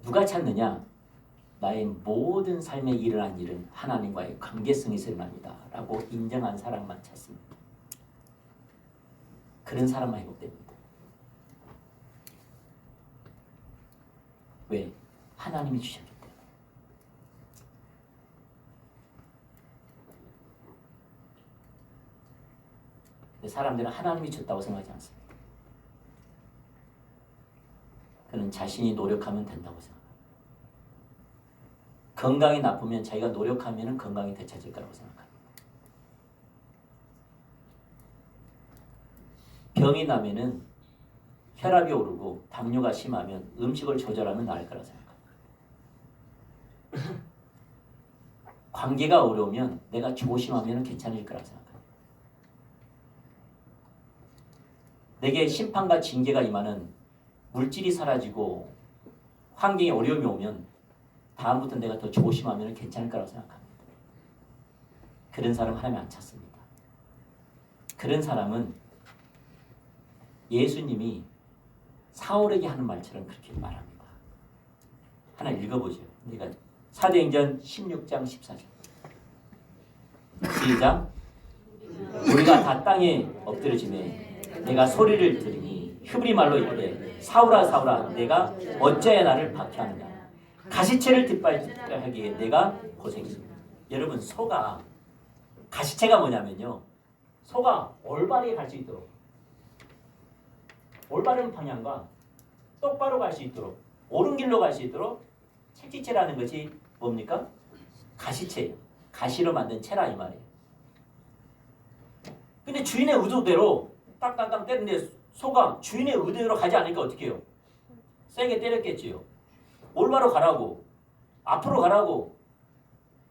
누가 찾느냐? 나의 모든 삶에 일어난 일은 하나님과의 관계성에서 일어납니다. 라고 인정한 사람만 찾습니다. 그런 사람만 회복됩니다. 왜? 하나님이 주셨기 때문에. 사람들은 하나님이 줬다고 생각하지 않습니다. 그는 자신이 노력하면 된다고 생각합니다. 건강이 나쁘면 자기가 노력하면 건강이 되찾을 거라고 생각합니다. 병이 나면은 혈압이 오르고 당뇨가 심하면 음식을 조절하면 나을 거라 생각합니다. 관계가 어려우면 내가 조심하면 괜찮을 거라 생각합니다. 내게 심판과 징계가 임하는 물질이 사라지고 환경에 어려움이 오면 다음부터 내가 더 조심하면 괜찮을 거라고 생각합니다. 그런 사람 하나님 안 찾습니다. 그런 사람은 예수님이 사울에게 하는 말처럼 그렇게 말합니다. 하나 읽어보죠. 내가 사도행전 16장 14절 시작. 우리가 다 땅에 엎드려지매 내가 소리를 들으니 히브리 말로 이르되 사울아 사울아 내가 어찌하여 나를 박해하느냐 가시체를 뒷발하기에 내가 고생했습니다. 여러분 소가 가시체가 뭐냐면요. 소가 올바르게 갈 수 있도록 올바른 방향과 똑바로 갈 수 있도록 옳은 길로 갈 수 있도록 채찍체라는 것이 뭡니까? 가시체예요. 가시로 만든 체라 이 말이에요. 근데 주인의 의도대로 땅땅땅 때리는데 소가 주인의 의도대로 가지 않으니까 어떻게 해요? 세게 때렸겠지요. 올바로 가라고 앞으로 가라고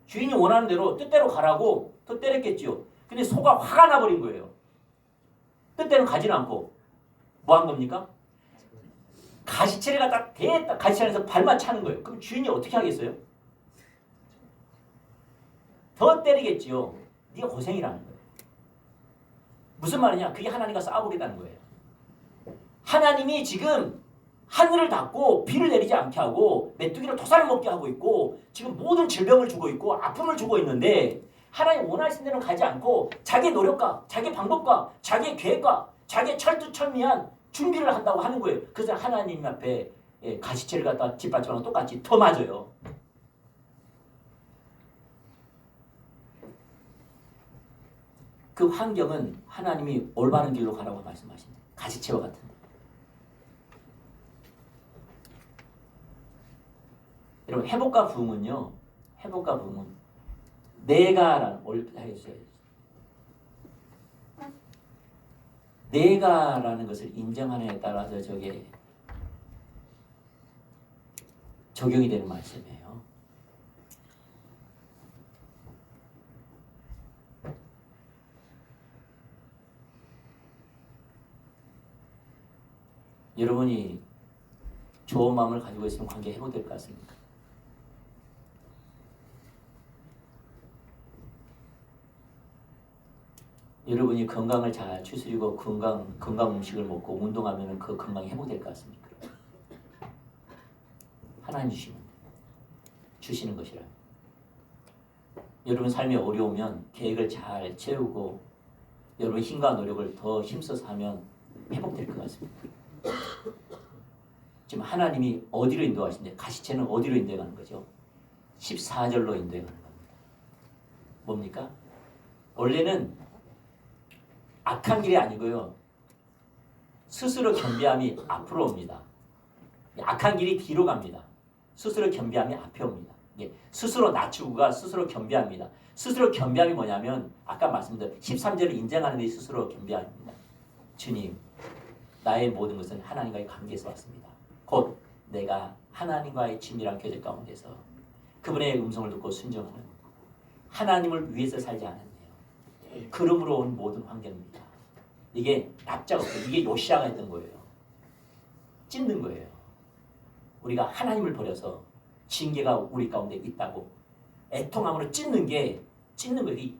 주인이 원하는 대로 뜻대로 가라고 또 때렸겠지요. 근데 소가 화가 나버린 거예요. 뜻대로 가지는 않고 뭐 한 겁니까? 가시체를 갖다 대했다 가시체 안에서 발만 차는 거예요. 그럼 주인이 어떻게 하겠어요? 더 때리겠지요. 네가 고생이라는 거예요. 무슨 말이냐? 그게 하나님과 싸우겠다는 거예요. 하나님이 지금 하늘을 닫고 비를 내리지 않게 하고 메뚜기를 토사를 먹게 하고 있고 지금 모든 질병을 주고 있고 아픔을 주고 있는데 하나님 원하시는 대로 가지 않고 자기 노력과 자기 방법과 자기 계획과 자기 철두철미한 준비를 한다고 하는 거예요. 그래서 하나님 앞에 가시체를 갖다 뒷받침하고 똑같이 더 맞아요. 그 환경은 하나님이 올바른 길로 가라고 말씀하십니다. 가시체와 같은데. 여러분 회복과 부흥은요. 회복과 부흥은 내가라는 내가라는 것을 인정하느냐에 따라서 저게 적용이 되는 말씀이에요. 여러분이 좋은 마음을 가지고 있으면 관계 회복될 것 같습니까? 여러분이 건강을 잘 추스리고 건강 음식을 먹고 운동하면 그 건강이 회복될 것 같습니까? 하나님 주시는 것이라. 여러분 삶이 어려우면 계획을 잘 채우고 여러분 힘과 노력을 더 힘써서 하면 회복될 것 같습니다. 지금 하나님이 어디로 인도하시는데 가시체는 어디로 인도하는 거죠? 14절로 인도하는 겁니다. 뭡니까? 원래는 악한 길이 아니고요. 스스로 겸비함이 앞으로 옵니다. 악한 길이 뒤로 갑니다. 스스로 겸비함이 앞에 옵니다. 스스로 낮추고가 스스로 겸비합니다. 스스로 겸비함이 뭐냐면 아까 말씀드린 13절을 인정하는 게 스스로 겸비함입니다. 주님, 나의 모든 것은 하나님과의 관계에서 왔습니다. 곧 내가 하나님과의 친밀한 교제 가운데서 그분의 음성을 듣고 순종하는 하나님을 위해서 살지 않았네요. 그름으로 온 모든 환경입니다. 이게 납작 없고 이게 요시아가 했던 거예요. 찢는 거예요. 우리가 하나님을 버려서 징계가 우리 가운데 있다고 애통함으로 찢는 거예요.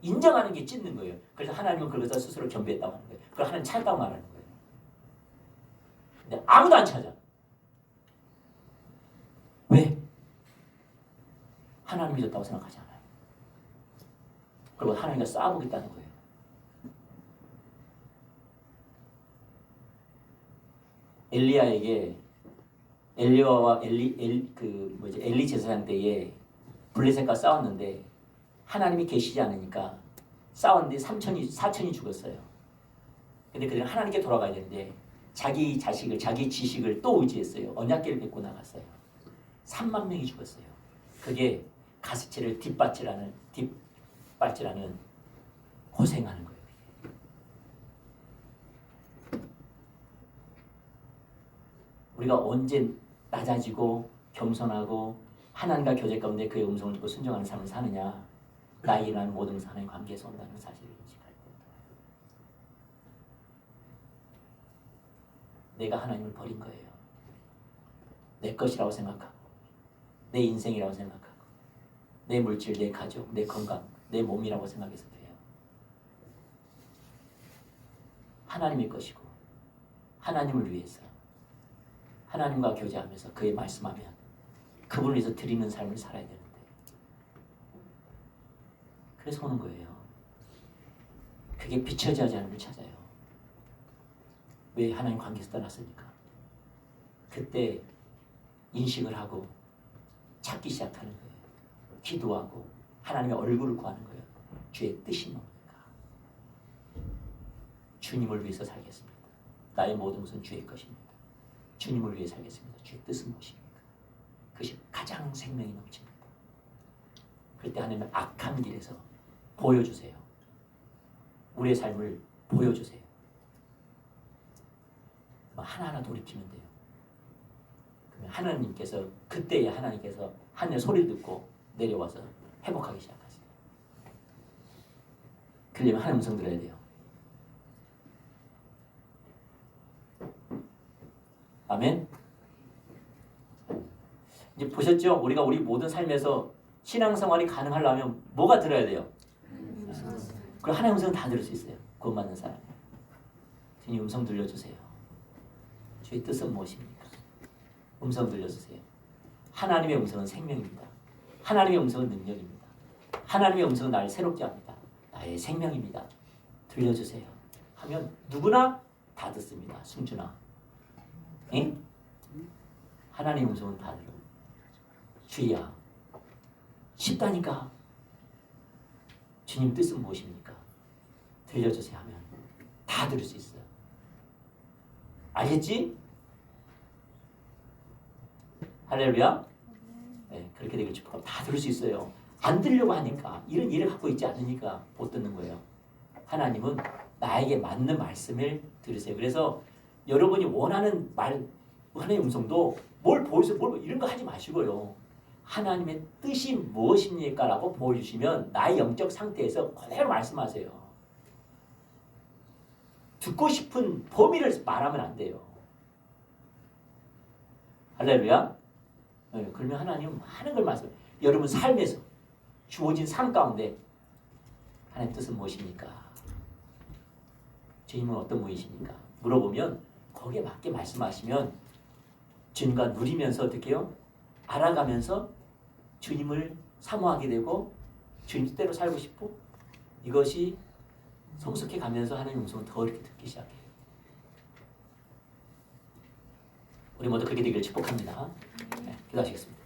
인정하는 게 찢는 거예요. 그래서 하나님은 그것을 스스로 겸비했다고 하는 거예요. 그걸 하나님 찾았다고 말하는 거예요. 근데 아무도 안 찾아. 왜? 하나님 믿었다고 생각하지 않아요. 그리고 하나님과 싸워보겠다는 거예요. 엘리야에게 엘리야와 엘리 제사장 때에 블레셋과 싸웠는데 하나님이 계시지 않으니까 싸웠는데 4천이 죽었어요. 근데 그들은 하나님께 돌아가야 되는데 자기 자식을 자기 지식을 또 의지했어요. 언약궤를 뱉고 나갔어요. 3만 명이 죽었어요. 그게 가시체를 뒷받치라는 고생하는 거예요. 우리가 언제 낮아지고 겸손하고 하나님과 교제 가운데 그의 음성을 듣고 순종하는 삶을 사느냐. 나의 일하는 모든 하나님 관계에서 온다는 사실을 인식할 때 내가 하나님을 버린 거예요. 내 것이라고 생각하고 내 인생이라고 생각하고 내 물질, 내 가족, 내 건강, 내 몸이라고 생각해서 돼요. 하나님의 것이고 하나님을 위해서 하나님과 교제하면서 그의 말씀하면 그분을 위해서 드리는 삶을 살아야 되는데 그래서 오는 거예요. 그게 비춰져야 하지 않음을 찾아요. 왜? 하나님 관계에서 떠났으니까. 그때 인식을 하고 찾기 시작하는 거예요. 기도하고 하나님의 얼굴을 구하는 거예요. 주의 뜻이 뭡니까? 주님을 위해서 살겠습니다. 나의 모든 것은 주의 것입니다. 주님을 위해 살겠습니다. 주의 뜻은 무엇입니까? 그것이 가장 생명이 넘칩니다. 그럴 때 하나님은 악한 길에서 보여주세요. 우리의 삶을 보여주세요. 하나하나 돌이키면 돼요. 그러면 하나님께서 그때에 하나님께서 하늘의 소리를 듣고 내려와서 회복하기 시작하세요. 그러려면 하나님 음성 들어야 돼요. 아멘. 이제 보셨죠? 우리가 우리 모든 삶에서 신앙생활이 가능하려면 뭐가 들어야 돼요? 그리고 하나님 음성은 다 들을 수 있어요. 구원받는 사람이. 주님 음성 들려주세요. 주의 뜻은 무엇입니까? 음성 들려주세요. 하나님의 음성은 생명입니다. 하나님의 음성은 능력입니다. 하나님의 음성은 나를 새롭게 합니다. 나의 생명입니다. 들려주세요. 하면 누구나 다 듣습니다. 승준아. 응? 하나님의 음성은 다 들어. 주야. 쉽다니까. 주님 뜻은 무엇입니까? 들려주세요 하면 다 들을 수 있어요. 알겠지? 할렐루야. 네, 그렇게 되길 축복하고 다 들을 수 있어요. 안 들으려고 하니까 이런 일을 갖고 있지 않으니까 못 듣는 거예요. 하나님은 나에게 맞는 말씀을 들으세요. 그래서 여러분이 원하는 말, 하나님의 음성도 뭘 보여서 뭘 이런 거 하지 마시고요. 하나님의 뜻이 무엇입니까? 라고 보여주시면 나의 영적 상태에서 그대로 말씀하세요. 듣고 싶은 범위를 말하면 안 돼요. 할렐루야. 네, 그러면 하나님은 많은 걸 말씀해요. 여러분 삶에서 주어진 삶 가운데 하나님의 뜻은 무엇입니까? 주님은 어떤 분이십니까? 물어보면 거기에 맞게 말씀하시면 주님과 누리면서 어떻게 해요? 알아가면서 주님을 사모하게 되고 주님 뜻대로 살고 싶고 이것이 성숙해 가면서 하나님의 음성을 더 이렇게 듣기 시작해요. 우리 모두 그렇게 되기를 축복합니다. 네, 기도하시겠습니다.